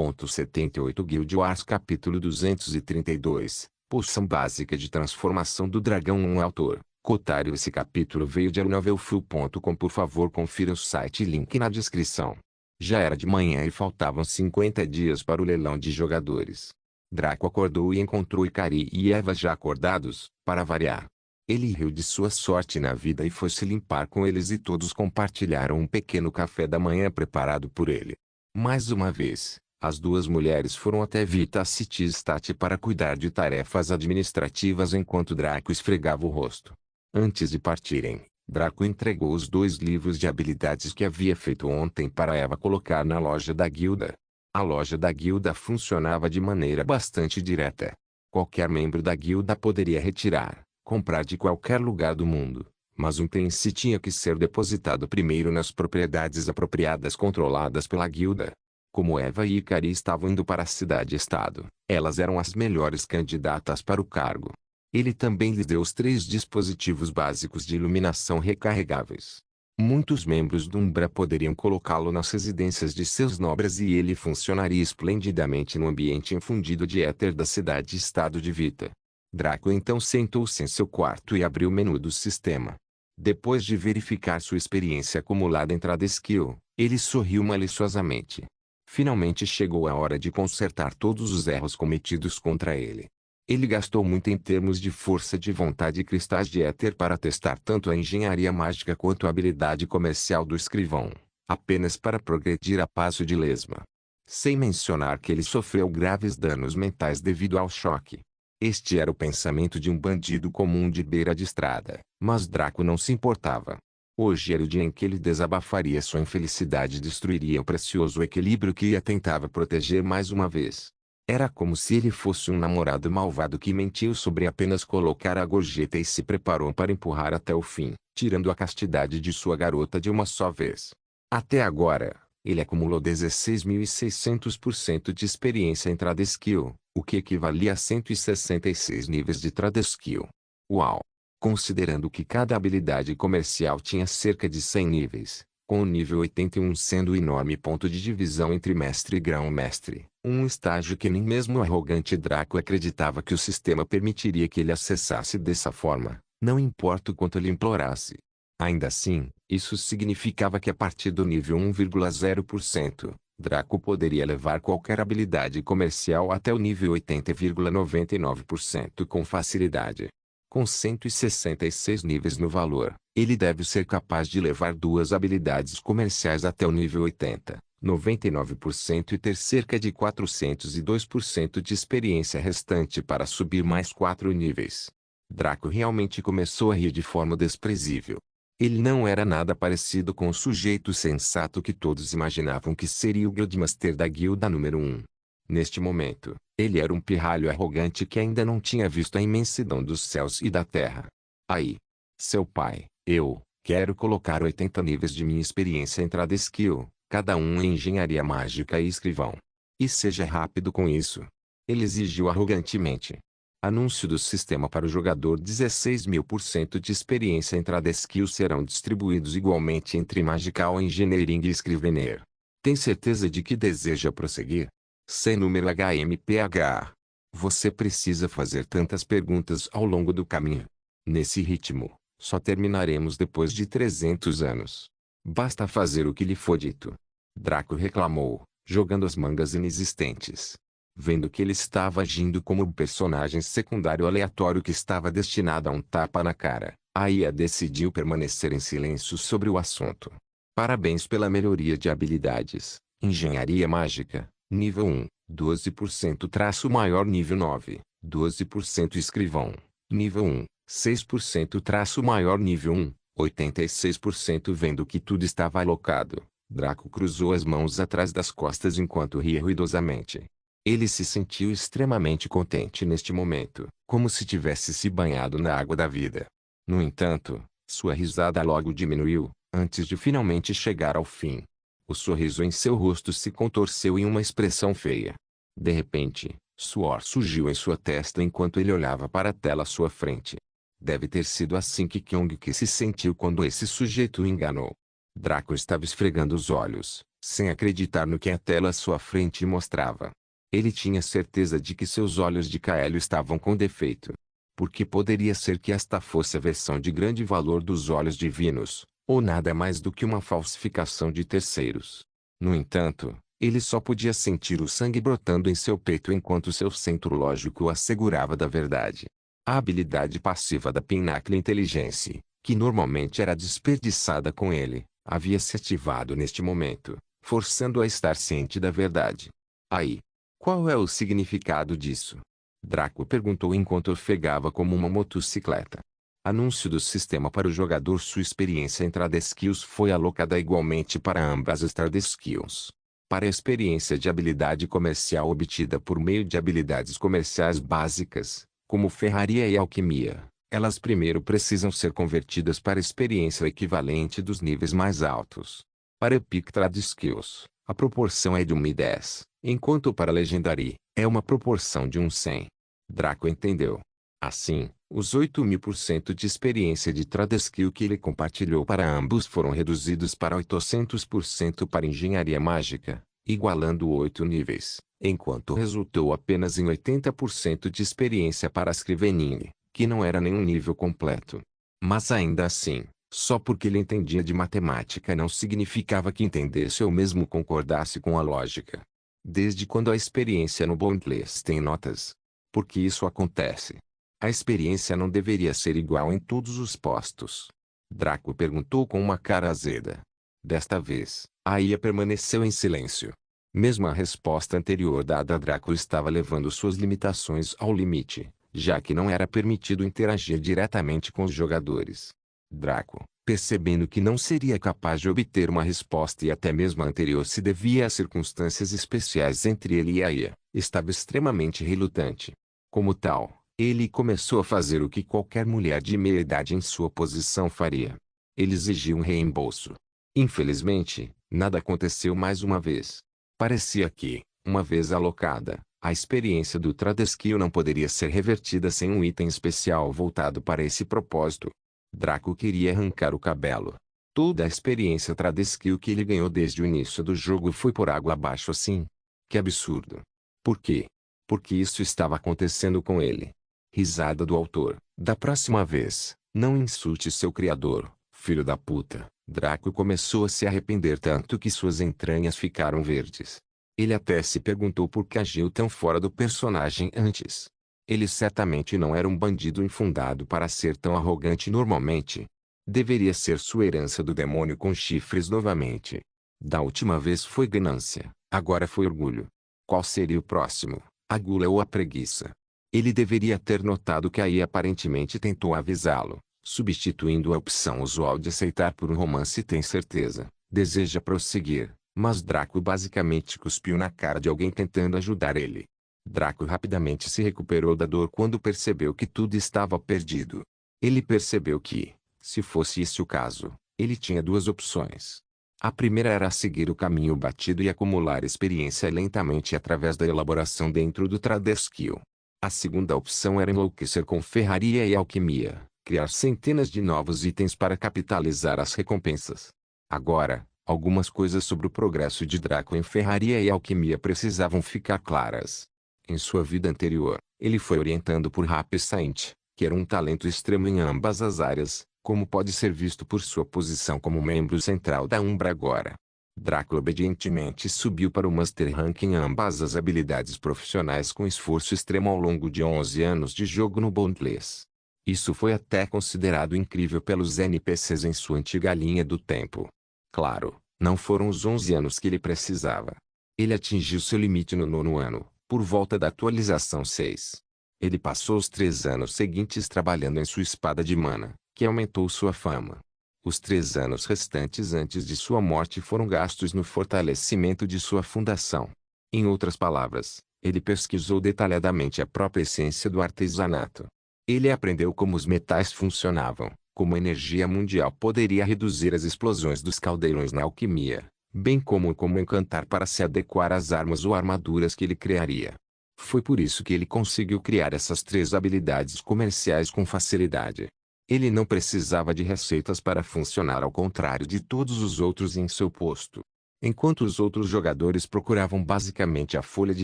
1.78 Guild Wars Capítulo 232 Poção Básica de Transformação do Dragão. Autor Kotaru. Esse capítulo veio de elnovelfull.com. Por favor, confira o site e link na descrição. Já era de manhã e faltavam 50 dias para o leilão de jogadores. Draco acordou e encontrou Ikari e Eva já acordados, para variar. Ele riu de sua sorte na vida e foi se limpar com eles, e todos compartilharam um pequeno café da manhã preparado por ele. Mais uma vez, as duas mulheres foram até Vita City State para cuidar de tarefas administrativas enquanto Draco esfregava o rosto. Antes de partirem, Draco entregou os 2 livros de habilidades que havia feito ontem para Eva colocar na loja da guilda. A loja da guilda funcionava de maneira bastante direta. Qualquer membro da guilda poderia retirar, comprar de qualquer lugar do mundo, mas um item tinha que ser depositado primeiro nas propriedades apropriadas controladas pela guilda. Como Eva e Ikari estavam indo para a cidade-estado, elas eram as melhores candidatas para o cargo. Ele também lhes deu os 3 dispositivos básicos de iluminação recarregáveis. Muitos membros do Umbra poderiam colocá-lo nas residências de seus nobres e ele funcionaria esplendidamente no ambiente infundido de éter da cidade-estado de Vita. Draco então sentou-se em seu quarto e abriu o menu do sistema. Depois de verificar sua experiência acumulada em Tradeskill, ele sorriu maliciosamente. Finalmente chegou a hora de consertar todos os erros cometidos contra ele. Ele gastou muito em termos de força de vontade e cristais de éter para testar tanto a engenharia mágica quanto a habilidade comercial do escrivão, apenas para progredir a passo de lesma. Sem mencionar que ele sofreu graves danos mentais devido ao choque. Este era o pensamento de um bandido comum de beira de estrada, mas Draco não se importava. Hoje era o dia em que ele desabafaria sua infelicidade e destruiria o precioso equilíbrio que ia tentava proteger mais uma vez. Era como se ele fosse um namorado malvado que mentiu sobre apenas colocar a gorjeta e se preparou para empurrar até o fim, tirando a castidade de sua garota de uma só vez. Até agora, ele acumulou 16.600% de experiência em Tradeskill, o que equivalia a 166 níveis de Tradeskill. Uau! Considerando que cada habilidade comercial tinha cerca de 100 níveis, com o nível 81 sendo o enorme ponto de divisão entre mestre e grão-mestre, um estágio que nem mesmo o arrogante Draco acreditava que o sistema permitiria que ele acessasse dessa forma, não importa o quanto ele implorasse. Ainda assim, isso significava que a partir do nível 1,0%, Draco poderia levar qualquer habilidade comercial até o nível 80,99% com facilidade. Com 166 níveis no valor, ele deve ser capaz de levar 2 habilidades comerciais até o nível 80,99% e ter cerca de 402% de experiência restante para subir mais 4 níveis. Draco realmente começou a rir de forma desprezível. Ele não era nada parecido com o sujeito sensato que todos imaginavam que seria o Guildmaster da guilda número 1. Neste momento, ele era um pirralho arrogante que ainda não tinha visto a imensidão dos céus e da terra. Aí, seu pai, eu, quero colocar 80 níveis de minha experiência em Tradeskill, cada um em engenharia mágica e escrivão. E seja rápido com isso. Ele exigiu arrogantemente. Anúncio do sistema para o jogador: 16.000% de experiência em Tradeskill serão distribuídos igualmente entre Magical Engineering e Scrivener. Tem certeza de que deseja prosseguir? Sem número HMPH. Você precisa fazer tantas perguntas ao longo do caminho. Nesse ritmo, só terminaremos depois de 300 anos. Basta fazer o que lhe for dito. Draco reclamou, jogando as mangas inexistentes. Vendo que ele estava agindo como um personagem secundário aleatório que estava destinado a um tapa na cara, a IA decidiu permanecer em silêncio sobre o assunto. Parabéns pela melhoria de habilidades. Engenharia mágica, nível 1, 12% traço maior nível 9, 12% escrivão, nível 1, 6% traço maior nível 1, 86%. Vendo que tudo estava alocado, Draco cruzou as mãos atrás das costas enquanto ria ruidosamente. Ele se sentiu extremamente contente neste momento, como se tivesse se banhado na água da vida. No entanto, sua risada logo diminuiu, antes de finalmente chegar ao fim. O sorriso em seu rosto se contorceu em uma expressão feia. De repente, suor surgiu em sua testa enquanto ele olhava para a tela à sua frente. Deve ter sido assim que Kyung-ki se sentiu quando esse sujeito o enganou. Draco estava esfregando os olhos, sem acreditar no que a tela à sua frente mostrava. Ele tinha certeza de que seus olhos de Kaelio estavam com defeito. Porque poderia ser que esta fosse a versão de grande valor dos olhos divinos, ou nada mais do que uma falsificação de terceiros. No entanto, ele só podia sentir o sangue brotando em seu peito enquanto seu centro lógico o assegurava da verdade. A habilidade passiva da Pinnacle Intelligence, que normalmente era desperdiçada com ele, havia se ativado neste momento, forçando-o a estar ciente da verdade. Aí. Qual é o significado disso? Draco perguntou enquanto ofegava como uma motocicleta. Anúncio do sistema para o jogador. Sua experiência em Trade Skills foi alocada igualmente para ambas as Trade Skills. Para a experiência de habilidade comercial obtida por meio de habilidades comerciais básicas, como ferraria e alquimia, elas primeiro precisam ser convertidas para a experiência equivalente dos níveis mais altos. Para Epic Trade Skills, a proporção é de 1:10, enquanto para Legendary, é uma proporção de 1:100. Draco entendeu. Assim, os 8.000% de experiência de Trade Skill que ele compartilhou para ambos foram reduzidos para 800% para Engenharia Mágica, igualando 8 níveis, enquanto resultou apenas em 80% de experiência para Scrivening, que não era nenhum nível completo. Mas ainda assim, só porque ele entendia de matemática não significava que entendesse ou mesmo concordasse com a lógica. Desde quando a experiência no Boundless tem notas? Por que isso acontece? A experiência não deveria ser igual em todos os postos. Draco perguntou com uma cara azeda. Desta vez, a IA permaneceu em silêncio. Mesmo a resposta anterior dada a Draco estava levando suas limitações ao limite, já que não era permitido interagir diretamente com os jogadores. Draco, percebendo que não seria capaz de obter uma resposta e até mesmo a anterior se devia a circunstâncias especiais entre ele e a IA, estava extremamente relutante. Como tal, ele começou a fazer o que qualquer mulher de meia idade em sua posição faria. Ele exigiu um reembolso. Infelizmente, nada aconteceu mais uma vez. Parecia que, uma vez alocada, a experiência do Trade Skill não poderia ser revertida sem um item especial voltado para esse propósito. Draco queria arrancar o cabelo. Toda a experiência Trade Skill que ele ganhou desde o início do jogo foi por água abaixo assim. Que absurdo. Por quê? Porque isso estava acontecendo com ele. Risada do autor. Da próxima vez, não insulte seu criador, filho da puta. Draco começou a se arrepender tanto que suas entranhas ficaram verdes. Ele até se perguntou por que agiu tão fora do personagem antes. Ele certamente não era um bandido infundado para ser tão arrogante normalmente. Deveria ser sua herança do demônio com chifres novamente. Da última vez foi ganância, agora foi orgulho. Qual seria o próximo? A gula ou a preguiça? Ele deveria ter notado que aí aparentemente tentou avisá-lo, substituindo a opção usual de aceitar por um romance. Tem certeza, deseja prosseguir, mas Draco basicamente cuspiu na cara de alguém tentando ajudar ele. Draco rapidamente se recuperou da dor quando percebeu que tudo estava perdido. Ele percebeu que, se fosse esse o caso, ele tinha duas opções. A primeira era seguir o caminho batido e acumular experiência lentamente através da elaboração dentro do Trade Skill. A segunda opção era enlouquecer com ferraria e alquimia, criar centenas de novos itens para capitalizar as recompensas. Agora, algumas coisas sobre o progresso de Draco em ferraria e alquimia precisavam ficar claras. Em sua vida anterior, ele foi orientado por Happy Saint, que era um talento extremo em ambas as áreas, como pode ser visto por sua posição como membro central da Umbra agora. Draco obedientemente subiu para o Master Rank em ambas as habilidades profissionais com esforço extremo ao longo de 11 anos de jogo no Boundless. Isso foi até considerado incrível pelos NPCs em sua antiga linha do tempo. Claro, não foram os 11 anos que ele precisava. Ele atingiu seu limite no 9º ano, por volta da atualização 6. Ele passou os 3 anos seguintes trabalhando em sua espada de mana, que aumentou sua fama. Os 3 anos restantes antes de sua morte foram gastos no fortalecimento de sua fundação. Em outras palavras, ele pesquisou detalhadamente a própria essência do artesanato. Ele aprendeu como os metais funcionavam, como a energia mundial poderia reduzir as explosões dos caldeirões na alquimia, bem como encantar para se adequar às armas ou armaduras que ele criaria. Foi por isso que ele conseguiu criar essas 3 habilidades comerciais com facilidade. Ele não precisava de receitas para funcionar ao contrário de todos os outros em seu posto. Enquanto os outros jogadores procuravam basicamente a folha de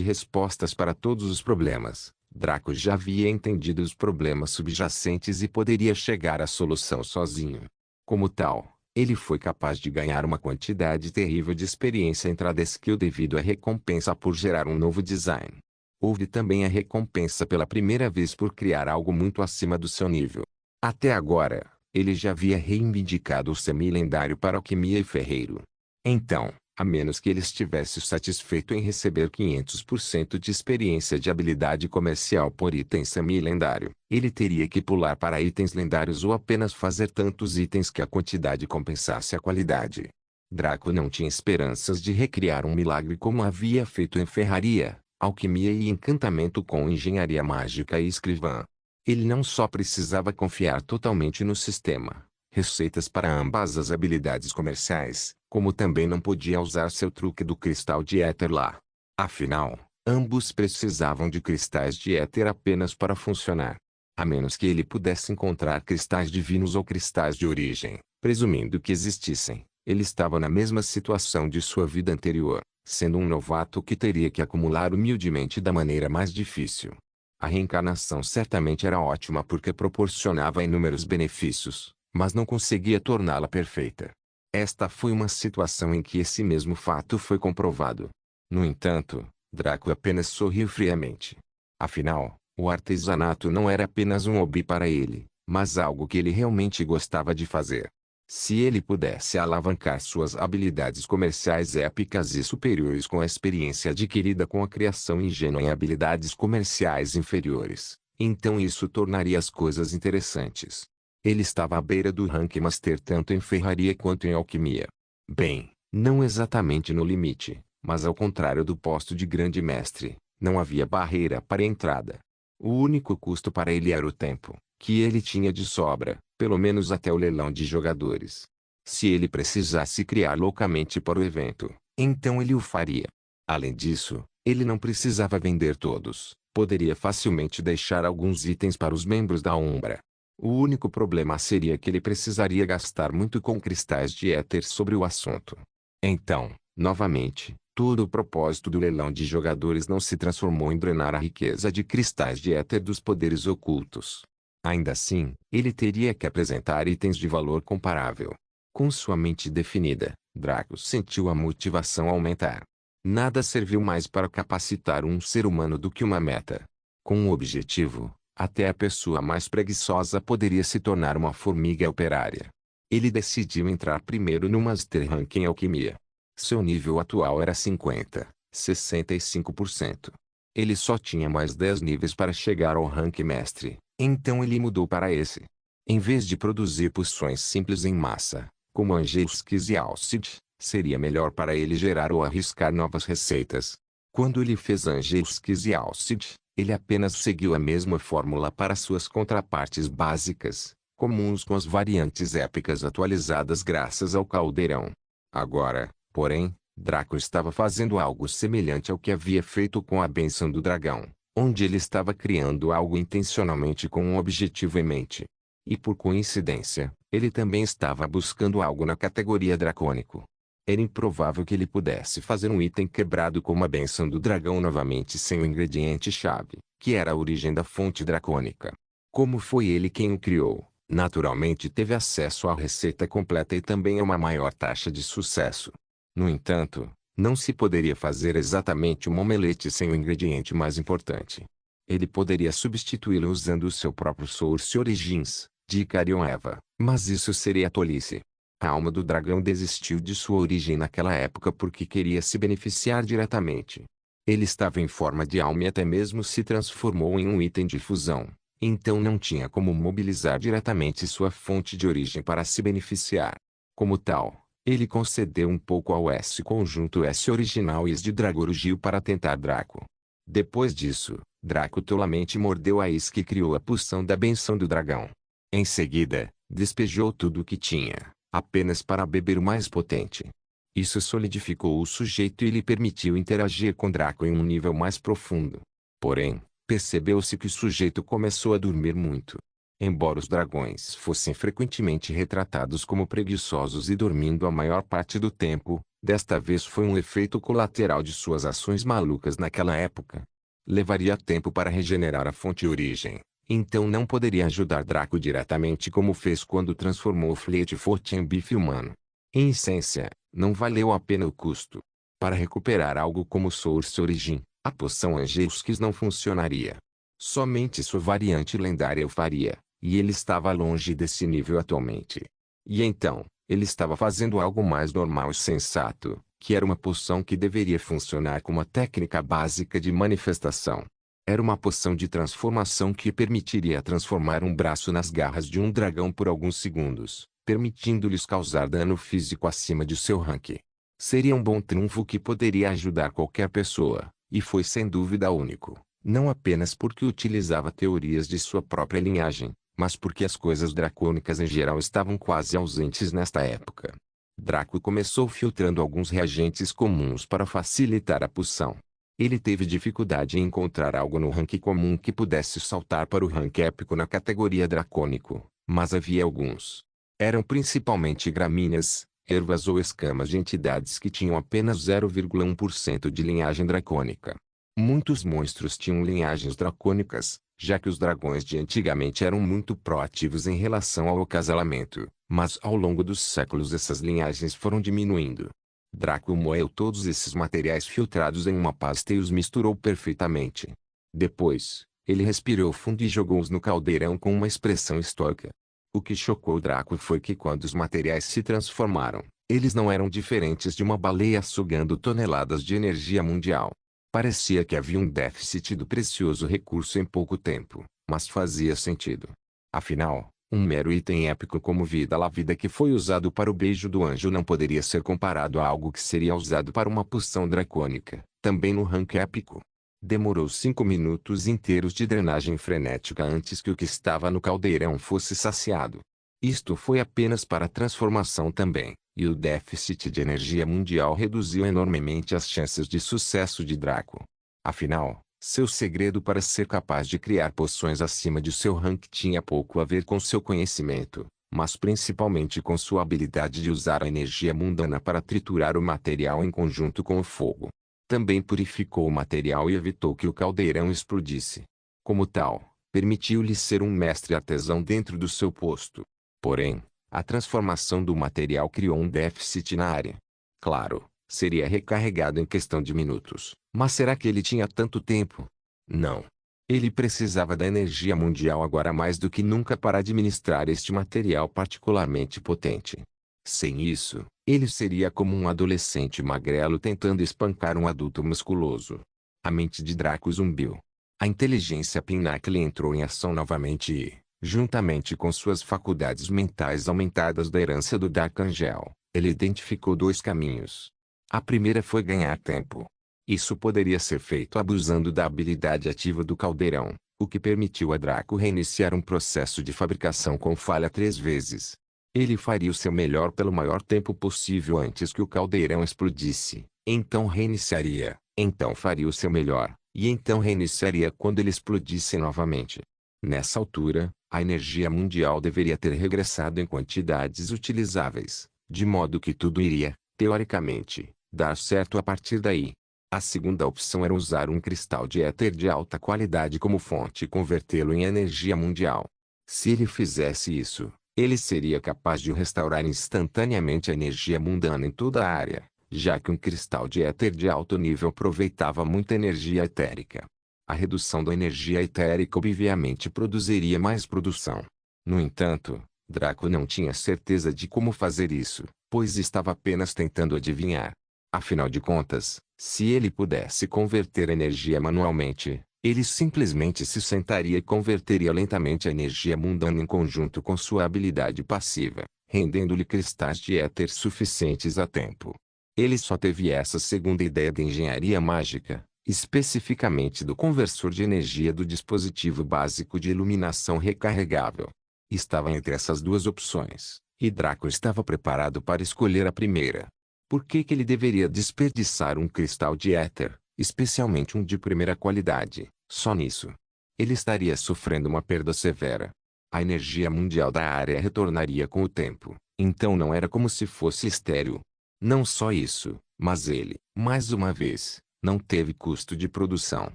respostas para todos os problemas, Draco já havia entendido os problemas subjacentes e poderia chegar à solução sozinho. Como tal, ele foi capaz de ganhar uma quantidade terrível de experiência em Trade Skill devido à recompensa por gerar um novo design. Houve também a recompensa pela primeira vez por criar algo muito acima do seu nível. Até agora, ele já havia reivindicado o semi-lendário para alquimia e ferreiro. Então, a menos que ele estivesse satisfeito em receber 500% de experiência de habilidade comercial por item semi-lendário, ele teria que pular para itens lendários ou apenas fazer tantos itens que a quantidade compensasse a qualidade. Draco não tinha esperanças de recriar um milagre como havia feito em ferraria, alquimia e encantamento com engenharia mágica e escrivã. Ele não só precisava confiar totalmente no sistema, receitas para ambas as habilidades comerciais, como também não podia usar seu truque do cristal de éter lá. Afinal, ambos precisavam de cristais de éter apenas para funcionar. A menos que ele pudesse encontrar cristais divinos ou cristais de origem, presumindo que existissem, ele estava na mesma situação de sua vida anterior, sendo um novato que teria que acumular humildemente da maneira mais difícil. A reencarnação certamente era ótima porque proporcionava inúmeros benefícios, mas não conseguia torná-la perfeita. Esta foi uma situação em que esse mesmo fato foi comprovado. No entanto, Draco apenas sorriu friamente. Afinal, o artesanato não era apenas um hobby para ele, mas algo que ele realmente gostava de fazer. Se ele pudesse alavancar suas habilidades comerciais épicas e superiores com a experiência adquirida com a criação ingênua em habilidades comerciais inferiores, então isso tornaria as coisas interessantes. Ele estava à beira do rank Master tanto em ferraria quanto em alquimia. Bem, não exatamente no limite, mas ao contrário do posto de grande mestre, não havia barreira para a entrada. O único custo para ele era o tempo, que ele tinha de sobra, pelo menos até o leilão de jogadores. Se ele precisasse criar loucamente para o evento, então ele o faria. Além disso, ele não precisava vender todos, poderia facilmente deixar alguns itens para os membros da Umbra. O único problema seria que ele precisaria gastar muito com cristais de éter sobre o assunto. Então, novamente, todo o propósito do leilão de jogadores não se transformou em drenar a riqueza de cristais de éter dos poderes ocultos. Ainda assim, ele teria que apresentar itens de valor comparável. Com sua mente definida, Draco sentiu a motivação aumentar. Nada serviu mais para capacitar um ser humano do que uma meta. Com um objetivo, até a pessoa mais preguiçosa poderia se tornar uma formiga operária. Ele decidiu entrar primeiro no Master Rank em Alquimia. Seu nível atual era 65%. Ele só tinha mais 10 níveis para chegar ao rank Mestre, então ele mudou para esse. Em vez de produzir poções simples em massa, como Angelskis e Alcid, seria melhor para ele gerar ou arriscar novas receitas. Quando ele fez Angelskis e Alcid, ele apenas seguiu a mesma fórmula para suas contrapartes básicas, comuns com as variantes épicas atualizadas graças ao caldeirão. Agora, porém, Draco estava fazendo algo semelhante ao que havia feito com a Bênção do Dragão, onde ele estava criando algo intencionalmente com um objetivo em mente. E por coincidência, ele também estava buscando algo na categoria dracônico. Era improvável que ele pudesse fazer um item quebrado como a Bênção do Dragão novamente sem o ingrediente-chave, que era a origem da fonte dracônica. Como foi ele quem o criou, naturalmente teve acesso à receita completa e também a uma maior taxa de sucesso. No entanto, não se poderia fazer exatamente um omelete sem o ingrediente mais importante. Ele poderia substituí-lo usando o seu próprio Source Origins, de Icarion Eva, mas isso seria tolice. A alma do dragão desistiu de sua origem naquela época porque queria se beneficiar diretamente. Ele estava em forma de alma e até mesmo se transformou em um item de fusão, então não tinha como mobilizar diretamente sua fonte de origem para se beneficiar. Como tal, ele concedeu um pouco ao S-conjunto S original e de Dragorugio para tentar Draco. Depois disso, Draco tolamente mordeu a isca e criou a poção da Benção do Dragão. Em seguida, despejou tudo o que tinha, apenas para beber o mais potente. Isso solidificou o sujeito e lhe permitiu interagir com Draco em um nível mais profundo. Porém, percebeu-se que o sujeito começou a dormir muito. Embora os dragões fossem frequentemente retratados como preguiçosos e dormindo a maior parte do tempo, desta vez foi um efeito colateral de suas ações malucas naquela época. Levaria tempo para regenerar a fonte origem, então não poderia ajudar Draco diretamente como fez quando transformou o Fleetfoot em bife humano. Em essência, não valeu a pena o custo. Para recuperar algo como Source Origin, a poção Angelskis não funcionaria. Somente sua variante lendária o faria, e ele estava longe desse nível atualmente. E então, ele estava fazendo algo mais normal e sensato, que era uma poção que deveria funcionar como uma técnica básica de manifestação. Era uma poção de transformação que permitiria transformar um braço nas garras de um dragão por alguns segundos, permitindo-lhes causar dano físico acima de seu rank. Seria um bom trunfo que poderia ajudar qualquer pessoa, e foi sem dúvida único, não apenas porque utilizava teorias de sua própria linhagem, mas porque as coisas dracônicas em geral estavam quase ausentes nesta época. Draco começou filtrando alguns reagentes comuns para facilitar a poção. Ele teve dificuldade em encontrar algo no rank comum que pudesse saltar para o rank épico na categoria dracônico, mas havia alguns. Eram principalmente gramíneas, ervas ou escamas de entidades que tinham apenas 0,1% de linhagem dracônica. Muitos monstros tinham linhagens dracônicas, já que os dragões de antigamente eram muito proativos em relação ao acasalamento, mas ao longo dos séculos essas linhagens foram diminuindo. Draco moeu todos esses materiais filtrados em uma pasta e os misturou perfeitamente. Depois, ele respirou fundo e jogou-os no caldeirão com uma expressão estoica. O que chocou Draco foi que quando os materiais se transformaram, eles não eram diferentes de uma baleia sugando toneladas de energia mundial. Parecia que havia um déficit do precioso recurso em pouco tempo, mas fazia sentido. Afinal, um mero item épico como Vida La Vida que foi usado para o beijo do anjo não poderia ser comparado a algo que seria usado para uma poção dracônica, também no rank épico. Demorou 5 minutos inteiros de drenagem frenética antes que o que estava no caldeirão fosse saciado. Isto foi apenas para a transformação também, e o déficit de energia mundial reduziu enormemente as chances de sucesso de Draco. Afinal, seu segredo para ser capaz de criar poções acima de seu rank tinha pouco a ver com seu conhecimento, mas principalmente com sua habilidade de usar a energia mundana para triturar o material em conjunto com o fogo. Também purificou o material e evitou que o caldeirão explodisse. Como tal, permitiu-lhe ser um mestre artesão dentro do seu posto. Porém, a transformação do material criou um déficit na área. Claro, seria recarregado em questão de minutos, mas será que ele tinha tanto tempo? Não. Ele precisava da energia mundial agora mais do que nunca para administrar este material particularmente potente. Sem isso, ele seria como um adolescente magrelo tentando espancar um adulto musculoso. A mente de Draco zumbiu. A inteligência Pinnacle entrou em ação novamente e, juntamente com suas faculdades mentais aumentadas da herança do Dark Angel, ele identificou dois caminhos. A primeira foi ganhar tempo. Isso poderia ser feito abusando da habilidade ativa do caldeirão, o que permitiu a Draco reiniciar um processo de fabricação com falha 3 vezes. Ele faria o seu melhor pelo maior tempo possível antes que o caldeirão explodisse, então reiniciaria, então faria o seu melhor, e então reiniciaria quando ele explodisse novamente. Nessa altura, a energia mundial deveria ter regressado em quantidades utilizáveis, de modo que tudo iria, teoricamente, dar certo a partir daí. A segunda opção era usar um cristal de éter de alta qualidade como fonte e convertê-lo em energia mundial. Se ele fizesse isso, ele seria capaz de restaurar instantaneamente a energia mundana em toda a área, já que um cristal de éter de alto nível aproveitava muita energia etérica. A redução da energia etérica obviamente produziria mais produção. No entanto, Draco não tinha certeza de como fazer isso, pois estava apenas tentando adivinhar. Afinal de contas, se ele pudesse converter energia manualmente, ele simplesmente se sentaria e converteria lentamente a energia mundana em conjunto com sua habilidade passiva, rendendo-lhe cristais de éter suficientes a tempo. Ele só teve essa segunda ideia de engenharia mágica, especificamente do conversor de energia do dispositivo básico de iluminação recarregável. Estava entre essas duas opções, e Draco estava preparado para escolher a primeira. Por que ele deveria desperdiçar um cristal de éter, especialmente um de primeira qualidade, só nisso? Ele estaria sofrendo uma perda severa. A energia mundial da área retornaria com o tempo, então não era como se fosse estéril. Não só isso, mas ele, mais uma vez, não teve custo de produção.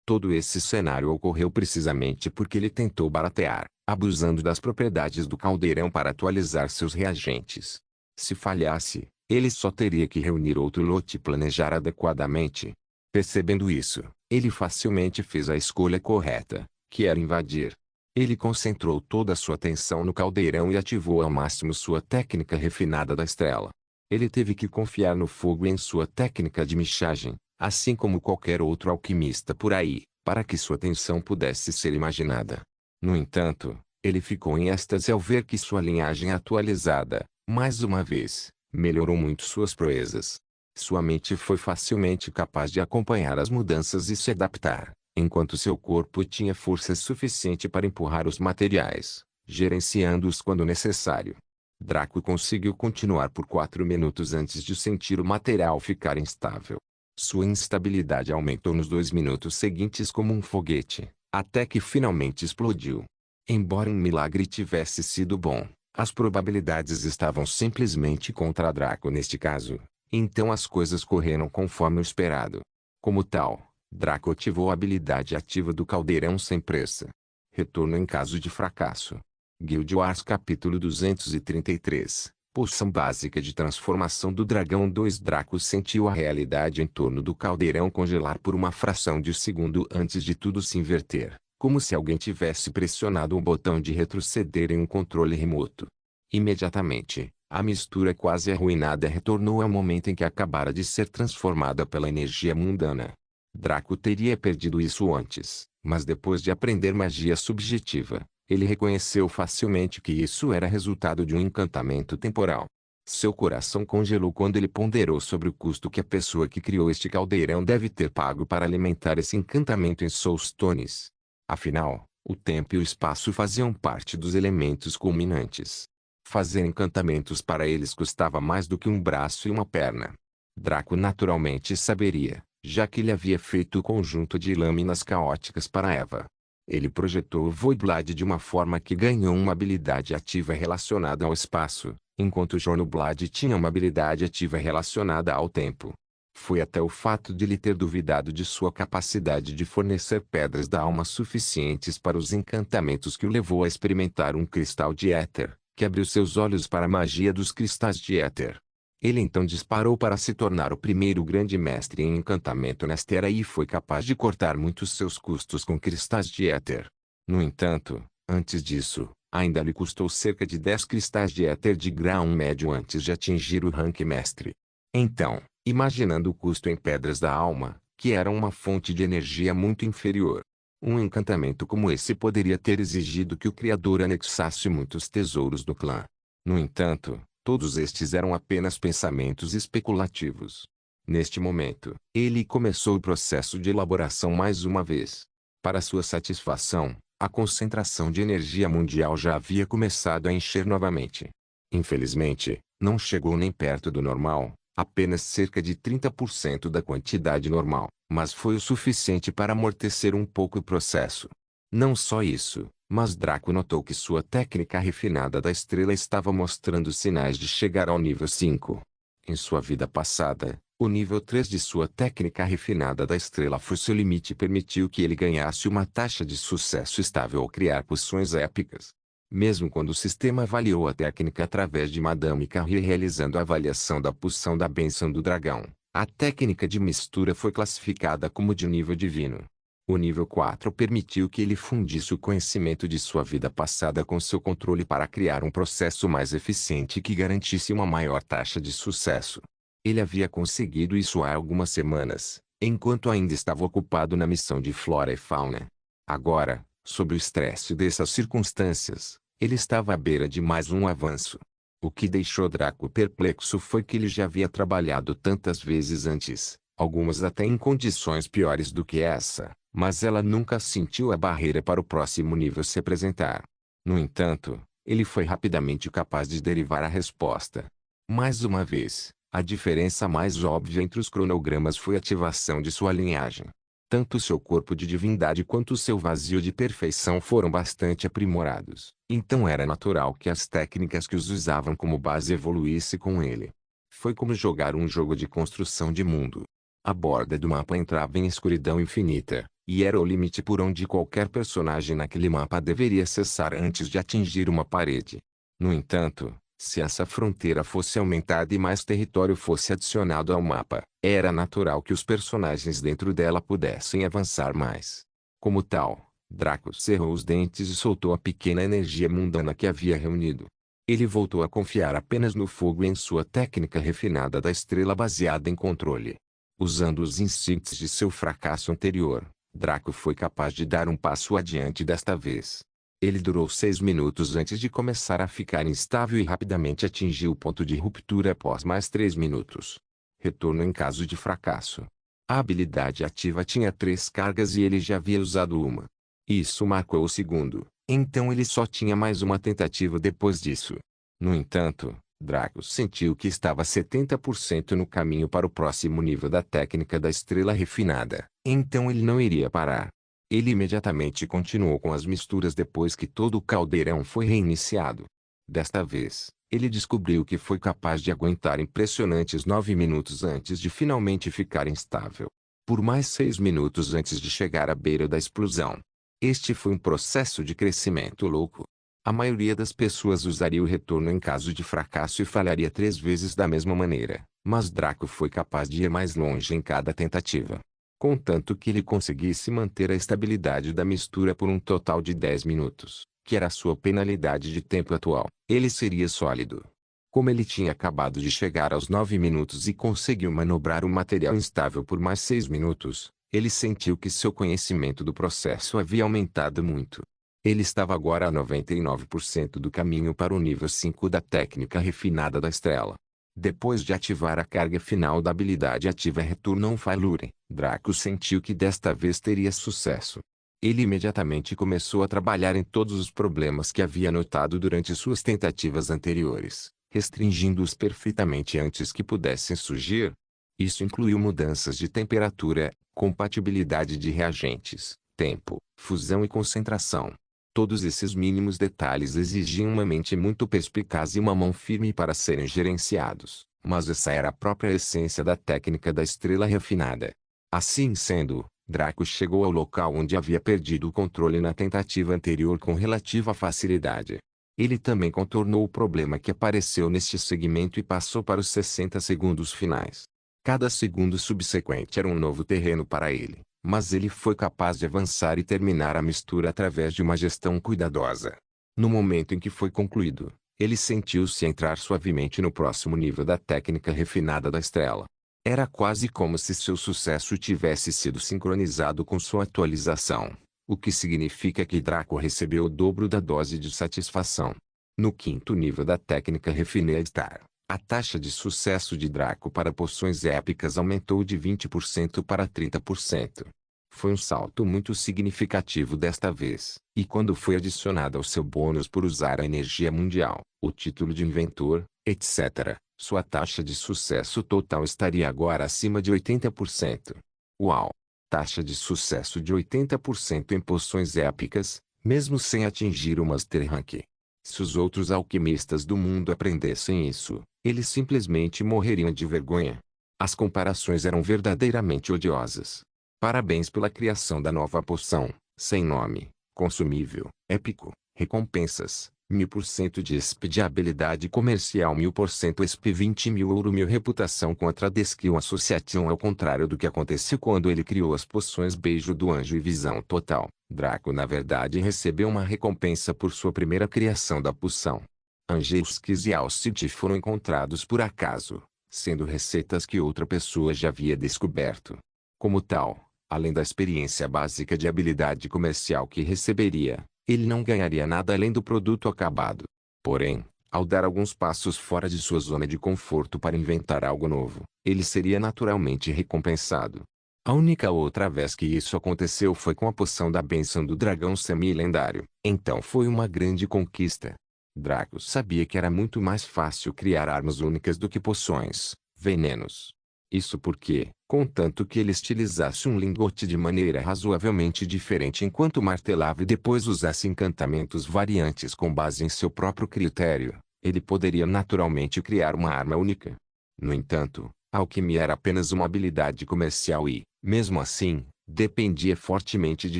Todo esse cenário ocorreu precisamente porque ele tentou baratear, abusando das propriedades do caldeirão para atualizar seus reagentes. Se falhasse, ele só teria que reunir outro lote e planejar adequadamente. Percebendo isso, ele facilmente fez a escolha correta, que era invadir. Ele concentrou toda a sua atenção no caldeirão e ativou ao máximo sua técnica refinada da estrela. Ele teve que confiar no fogo e em sua técnica de mixagem, assim como qualquer outro alquimista por aí, para que sua tensão pudesse ser imaginada. No entanto, ele ficou em êxtase ao ver que sua linhagem atualizada, mais uma vez, melhorou muito suas proezas. Sua mente foi facilmente capaz de acompanhar as mudanças e se adaptar, enquanto seu corpo tinha força suficiente para empurrar os materiais, gerenciando-os quando necessário. Draco conseguiu continuar por 4 minutos antes de sentir o material ficar instável. Sua instabilidade aumentou nos 2 minutos seguintes como um foguete, até que finalmente explodiu. Embora um milagre tivesse sido bom, as probabilidades estavam simplesmente contra Draco neste caso, então as coisas correram conforme o esperado. Como tal, Draco ativou a habilidade ativa do caldeirão sem pressa. Retorno em caso de fracasso. Guild Wars capítulo 233. Poção básica de transformação do dragão 2. Draco sentiu a realidade em torno do caldeirão congelar por uma fração de segundo antes de tudo se inverter, como se alguém tivesse pressionado um botão de retroceder em um controle remoto. Imediatamente, a mistura quase arruinada retornou ao momento em que acabara de ser transformada pela energia mundana. Draco teria perdido isso antes, mas depois de aprender magia subjetiva, ele reconheceu facilmente que isso era resultado de um encantamento temporal. Seu coração congelou quando ele ponderou sobre o custo que a pessoa que criou este caldeirão deve ter pago para alimentar esse encantamento em Soulstones. Afinal, o tempo e o espaço faziam parte dos elementos culminantes. Fazer encantamentos para eles custava mais do que um braço e uma perna. Draco naturalmente saberia, já que ele havia feito o conjunto de lâminas caóticas para Eva. Ele projetou o Voidblade de uma forma que ganhou uma habilidade ativa relacionada ao espaço, enquanto Jornoblade tinha uma habilidade ativa relacionada ao tempo. Foi até o fato de ele ter duvidado de sua capacidade de fornecer pedras da alma suficientes para os encantamentos que o levou a experimentar um cristal de éter, que abriu seus olhos para a magia dos cristais de éter. Ele então disparou para se tornar o primeiro grande mestre em encantamento nesta era e foi capaz de cortar muitos seus custos com cristais de éter. No entanto, antes disso, ainda lhe custou cerca de 10 cristais de éter de grau médio antes de atingir o rank mestre. Então, imaginando o custo em pedras da alma, que era uma fonte de energia muito inferior, um encantamento como esse poderia ter exigido que o Criador anexasse muitos tesouros do clã. No entanto, todos estes eram apenas pensamentos especulativos. Neste momento, ele começou o processo de elaboração mais uma vez. Para sua satisfação, a concentração de energia mundial já havia começado a encher novamente. Infelizmente, não chegou nem perto do normal, apenas cerca de 30% da quantidade normal, mas foi o suficiente para amortecer um pouco o processo. Não só isso, mas Draco notou que sua técnica refinada da estrela estava mostrando sinais de chegar ao nível 5. Em sua vida passada, o nível 3 de sua técnica refinada da estrela foi seu limite e permitiu que ele ganhasse uma taxa de sucesso estável ao criar poções épicas. Mesmo quando o sistema avaliou a técnica através de Madame Carrie realizando a avaliação da poção da bênção do dragão, a técnica de mistura foi classificada como de nível divino. O nível 4 permitiu que ele fundisse o conhecimento de sua vida passada com seu controle para criar um processo mais eficiente que garantisse uma maior taxa de sucesso. Ele havia conseguido isso há algumas semanas, enquanto ainda estava ocupado na missão de flora e fauna. Agora, sob o estresse dessas circunstâncias, ele estava à beira de mais um avanço. O que deixou Draco perplexo foi que ele já havia trabalhado tantas vezes antes, algumas até em condições piores do que essa, mas ela nunca sentiu a barreira para o próximo nível se apresentar. No entanto, ele foi rapidamente capaz de derivar a resposta. Mais uma vez, a diferença mais óbvia entre os cronogramas foi a ativação de sua linhagem. Tanto seu corpo de divindade quanto seu vazio de perfeição foram bastante aprimorados. Então era natural que as técnicas que os usavam como base evoluíssem com ele. Foi como jogar um jogo de construção de mundo. A borda do mapa entrava em escuridão infinita, e era o limite por onde qualquer personagem naquele mapa deveria cessar antes de atingir uma parede. No entanto, se essa fronteira fosse aumentada e mais território fosse adicionado ao mapa, era natural que os personagens dentro dela pudessem avançar mais. Como tal, Draco cerrou os dentes e soltou a pequena energia mundana que havia reunido. Ele voltou a confiar apenas no fogo e em sua técnica refinada da estrela baseada em controle. Usando os insights de seu fracasso anterior, Draco foi capaz de dar um passo adiante desta vez. Ele durou 6 minutos antes de começar a ficar instável e rapidamente atingiu o ponto de ruptura após mais 3 minutos. Retorno em caso de fracasso. A habilidade ativa tinha 3 cargas e ele já havia usado uma. Isso marcou o segundo, então ele só tinha mais uma tentativa depois disso. No entanto, Draco sentiu que estava 70% no caminho para o próximo nível da técnica da estrela refinada, então ele não iria parar. Ele imediatamente continuou com as misturas depois que todo o caldeirão foi reiniciado. Desta vez, ele descobriu que foi capaz de aguentar impressionantes 9 minutos antes de finalmente ficar instável. Por mais 6 minutos antes de chegar à beira da explosão. Este foi um processo de crescimento louco. A maioria das pessoas usaria o retorno em caso de fracasso e falharia 3 vezes da mesma maneira, mas Draco foi capaz de ir mais longe em cada tentativa. Contanto que ele conseguisse manter a estabilidade da mistura por um total de 10 minutos, que era a sua penalidade de tempo atual, ele seria sólido. Como ele tinha acabado de chegar aos 9 minutos e conseguiu manobrar o material instável por mais 6 minutos, ele sentiu que seu conhecimento do processo havia aumentado muito. Ele estava agora a 99% do caminho para o nível 5 da técnica refinada da estrela. Depois de ativar a carga final da habilidade ativa Return on Failure, Draco sentiu que desta vez teria sucesso. Ele imediatamente começou a trabalhar em todos os problemas que havia notado durante suas tentativas anteriores, restringindo-os perfeitamente antes que pudessem surgir. Isso incluiu mudanças de temperatura, compatibilidade de reagentes, tempo, fusão e concentração. Todos esses mínimos detalhes exigiam uma mente muito perspicaz e uma mão firme para serem gerenciados, mas essa era a própria essência da técnica da estrela refinada. Assim sendo, Draco chegou ao local onde havia perdido o controle na tentativa anterior com relativa facilidade. Ele também contornou o problema que apareceu neste segmento e passou para os 60 segundos finais. Cada segundo subsequente era um novo terreno para ele, mas ele foi capaz de avançar e terminar a mistura através de uma gestão cuidadosa. No momento em que foi concluído, ele sentiu-se entrar suavemente no próximo nível da técnica refinada da estrela. Era quase como se seu sucesso tivesse sido sincronizado com sua atualização, o que significa que Draco recebeu o dobro da dose de satisfação. No quinto nível da técnica refinada, a taxa de sucesso de Draco para poções épicas aumentou de 20% para 30%. Foi um salto muito significativo desta vez, e quando foi adicionado ao seu bônus por usar a energia mundial, o título de inventor, etc., sua taxa de sucesso total estaria agora acima de 80%. Uau! Taxa de sucesso de 80% em poções épicas, mesmo sem atingir o Master Rank. Se os outros alquimistas do mundo aprendessem isso, eles simplesmente morreriam de vergonha. As comparações eram verdadeiramente odiosas. Parabéns pela criação da nova poção, sem nome, consumível, épico, recompensas, 1000% de XP de habilidade comercial 1000% XP 20.000 ouro 1000 reputação contra a skill associação ao contrário do que aconteceu quando ele criou as poções Beijo do Anjo e Visão Total. Draco na verdade recebeu uma recompensa por sua primeira criação da poção. Angelskis e Alcide foram encontrados por acaso, sendo receitas que outra pessoa já havia descoberto. Como tal, além da experiência básica de habilidade comercial que receberia, ele não ganharia nada além do produto acabado. Porém, ao dar alguns passos fora de sua zona de conforto para inventar algo novo, ele seria naturalmente recompensado. A única outra vez que isso aconteceu foi com a poção da bênção do dragão semi-lendário. Então foi uma grande conquista. Draco sabia que era muito mais fácil criar armas únicas do que poções, venenos. Isso porque, contanto que ele estilizasse um lingote de maneira razoavelmente diferente enquanto martelava e depois usasse encantamentos variantes com base em seu próprio critério, ele poderia naturalmente criar uma arma única. No entanto, a alquimia era apenas uma habilidade comercial e, mesmo assim, dependia fortemente de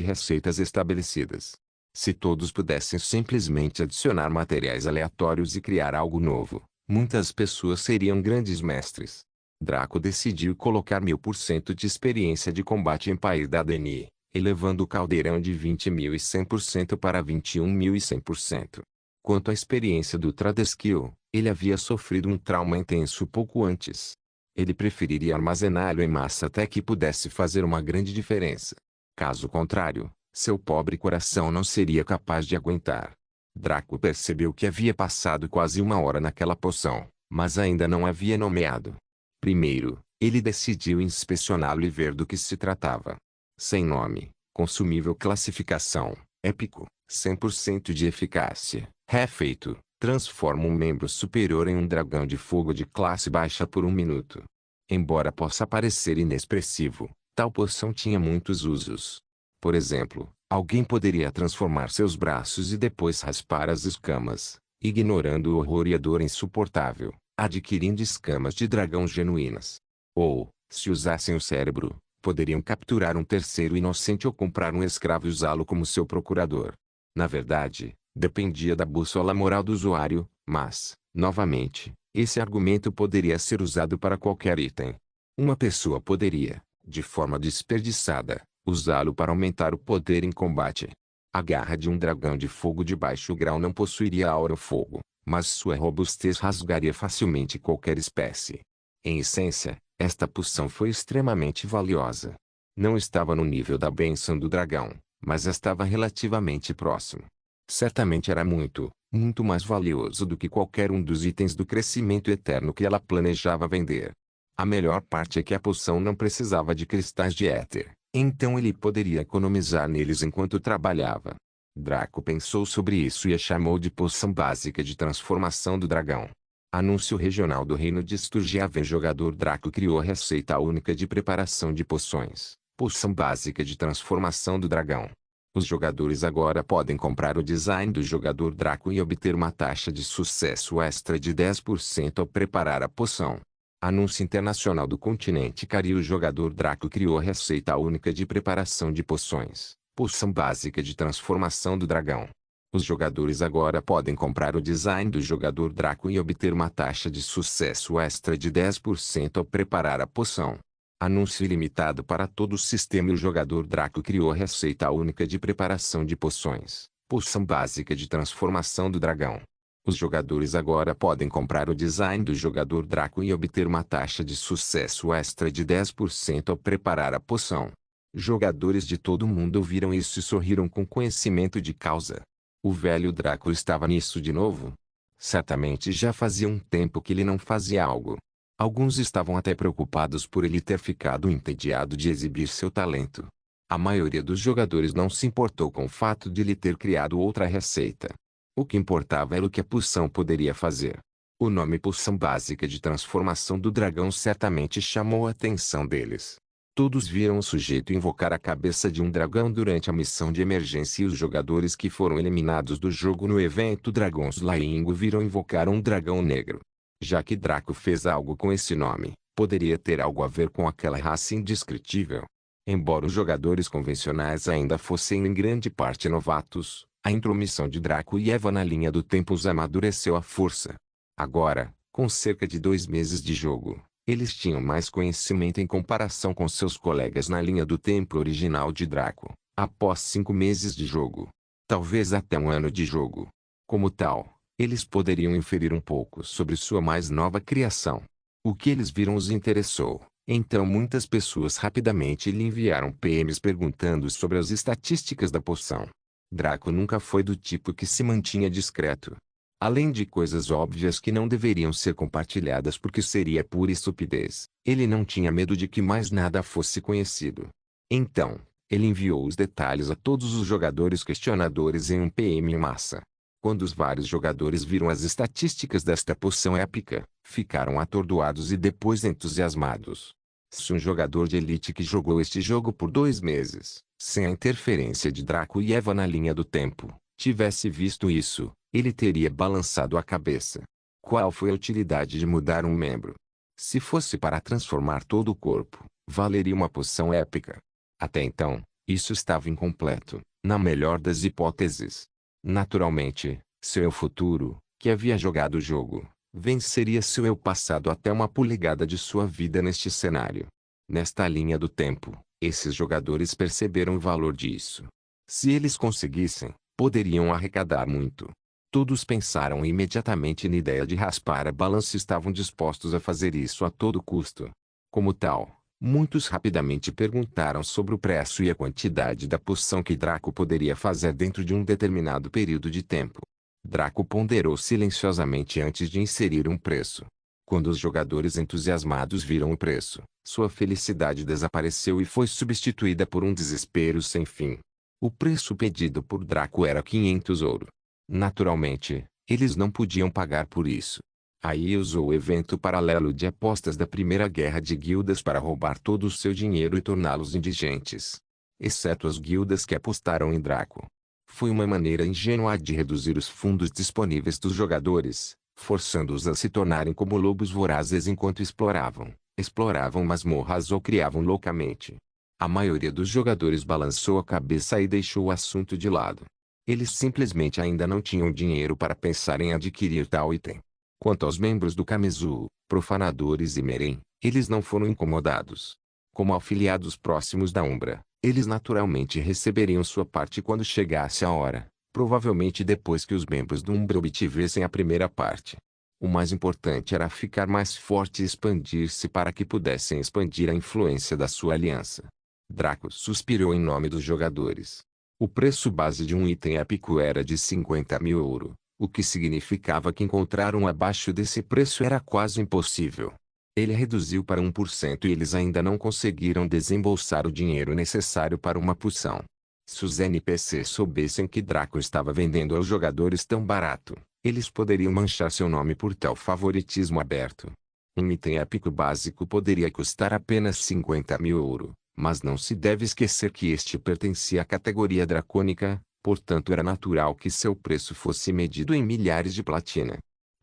receitas estabelecidas. Se todos pudessem simplesmente adicionar materiais aleatórios e criar algo novo, muitas pessoas seriam grandes mestres. Draco decidiu colocar 1000% de experiência de combate em Pair da Deni, elevando o caldeirão de 20.100% para 21.100%. Quanto à experiência do Tradeskill, ele havia sofrido um trauma intenso pouco antes. Ele preferiria armazená-lo em massa até que pudesse fazer uma grande diferença. Caso contrário, seu pobre coração não seria capaz de aguentar. Draco percebeu que havia passado quase 1 hora naquela poção, mas ainda não havia nomeado. Primeiro, ele decidiu inspecioná-lo e ver do que se tratava. Sem nome, consumível classificação, épico, 100% de eficácia, refeito, transforma um membro superior em um dragão de fogo de classe baixa por 1 minuto. Embora possa parecer inexpressivo, tal poção tinha muitos usos. Por exemplo, alguém poderia transformar seus braços e depois raspar as escamas, ignorando o horror e a dor insuportável, adquirindo escamas de dragão genuínas. Ou, se usassem o cérebro, poderiam capturar um terceiro inocente ou comprar um escravo e usá-lo como seu procurador. Na verdade, dependia da bússola moral do usuário, mas, novamente, esse argumento poderia ser usado para qualquer item. Uma pessoa poderia, de forma desperdiçada, usá-lo para aumentar o poder em combate. A garra de um dragão de fogo de baixo grau não possuiria aura fogo, mas sua robustez rasgaria facilmente qualquer espécie. Em essência, esta poção foi extremamente valiosa. Não estava no nível da bênção do dragão, mas estava relativamente próximo. Certamente era muito, muito mais valioso do que qualquer um dos itens do crescimento eterno que ela planejava vender. A melhor parte é que a poção não precisava de cristais de éter, então ele poderia economizar neles enquanto trabalhava. Draco pensou sobre isso e a chamou de Poção Básica de Transformação do Dragão. Anúncio regional do Reino de Sturgiaven. Jogador Draco criou a receita única de preparação de poções, Poção Básica de Transformação do Dragão. Os jogadores agora podem comprar o design do jogador Draco e obter uma taxa de sucesso extra de 10% ao preparar a poção. Anúncio internacional do continente Cari. O jogador Draco criou a receita única de preparação de poções, Poção Básica de Transformação do Dragão. Os jogadores agora podem comprar o design do jogador Draco e obter uma taxa de sucesso extra de 10% ao preparar a poção. Anúncio ilimitado para todo o sistema. O jogador Draco criou a receita única de preparação de poções, Poção Básica de Transformação do Dragão. Os jogadores agora podem comprar o design do jogador Draco e obter uma taxa de sucesso extra de 10% ao preparar a poção. Jogadores de todo o mundo ouviram isso e sorriram com conhecimento de causa. O velho Draco estava nisso de novo? Certamente já fazia um tempo que ele não fazia algo. Alguns estavam até preocupados por ele ter ficado entediado de exibir seu talento. A maioria dos jogadores não se importou com o fato de ele ter criado outra receita. O que importava era o que a poção poderia fazer. O nome Poção Básica de Transformação do Dragão certamente chamou a atenção deles. Todos viram o sujeito invocar a cabeça de um dragão durante a missão de emergência e os jogadores que foram eliminados do jogo no evento Dragons Laingo viram invocar um dragão negro. Já que Draco fez algo com esse nome, poderia ter algo a ver com aquela raça indescritível. Embora os jogadores convencionais ainda fossem em grande parte novatos, a intromissão de Draco e Eva na linha do tempo os amadureceu à força. Agora, com cerca de 2 meses de jogo, eles tinham mais conhecimento em comparação com seus colegas na linha do tempo original de Draco, após 5 meses de jogo. Talvez até 1 ano de jogo. Como tal, eles poderiam inferir um pouco sobre sua mais nova criação. O que eles viram os interessou, então muitas pessoas rapidamente lhe enviaram PMs perguntando sobre as estatísticas da poção. Draco nunca foi do tipo que se mantinha discreto. Além de coisas óbvias que não deveriam ser compartilhadas porque seria pura estupidez, ele não tinha medo de que mais nada fosse conhecido. Então, ele enviou os detalhes a todos os jogadores questionadores em um PM em massa. Quando os vários jogadores viram as estatísticas desta poção épica, ficaram atordoados e depois entusiasmados. Se um jogador de elite que jogou este jogo por 2 meses, sem a interferência de Draco e Eva na linha do tempo, tivesse visto isso, ele teria balançado a cabeça. Qual foi a utilidade de mudar um membro? Se fosse para transformar todo o corpo, valeria uma poção épica. Até então, isso estava incompleto, na melhor das hipóteses. Naturalmente, seu eu futuro, que havia jogado o jogo, venceria seu eu passado até uma polegada de sua vida neste cenário. Nesta linha do tempo, esses jogadores perceberam o valor disso. Se eles conseguissem, poderiam arrecadar muito. Todos pensaram imediatamente na ideia de raspar a balança e estavam dispostos a fazer isso a todo custo. Como tal, muitos rapidamente perguntaram sobre o preço e a quantidade da poção que Draco poderia fazer dentro de um determinado período de tempo. Draco ponderou silenciosamente antes de inserir um preço. Quando os jogadores entusiasmados viram o preço, sua felicidade desapareceu e foi substituída por um desespero sem fim. O preço pedido por Draco era 500 ouro. Naturalmente, eles não podiam pagar por isso. Aí usou o evento paralelo de apostas da Primeira Guerra de Guildas para roubar todo o seu dinheiro e torná-los indigentes. Exceto as guildas que apostaram em Draco. Foi uma maneira ingênua de reduzir os fundos disponíveis dos jogadores, forçando-os a se tornarem como lobos vorazes enquanto exploravam masmorras ou criavam loucamente. A maioria dos jogadores balançou a cabeça e deixou o assunto de lado. Eles simplesmente ainda não tinham dinheiro para pensar em adquirir tal item. Quanto aos membros do Kamizu, profanadores e Meren, eles não foram incomodados. Como afiliados próximos da Umbra, eles naturalmente receberiam sua parte quando chegasse a hora, provavelmente depois que os membros do Umbra obtivessem a primeira parte. O mais importante era ficar mais forte e expandir-se para que pudessem expandir a influência da sua aliança. Draco suspirou em nome dos jogadores. O preço base de um item épico era de 50.000 ouro, o que significava que encontrar um abaixo desse preço era quase impossível. Ele reduziu para 1% e eles ainda não conseguiram desembolsar o dinheiro necessário para uma poção. Se os NPCs soubessem que Draco estava vendendo aos jogadores tão barato, eles poderiam manchar seu nome por tal favoritismo aberto. Um item épico básico poderia custar apenas 50.000 ouro, mas não se deve esquecer que este pertencia à categoria dracônica, portanto era natural que seu preço fosse medido em milhares de platina.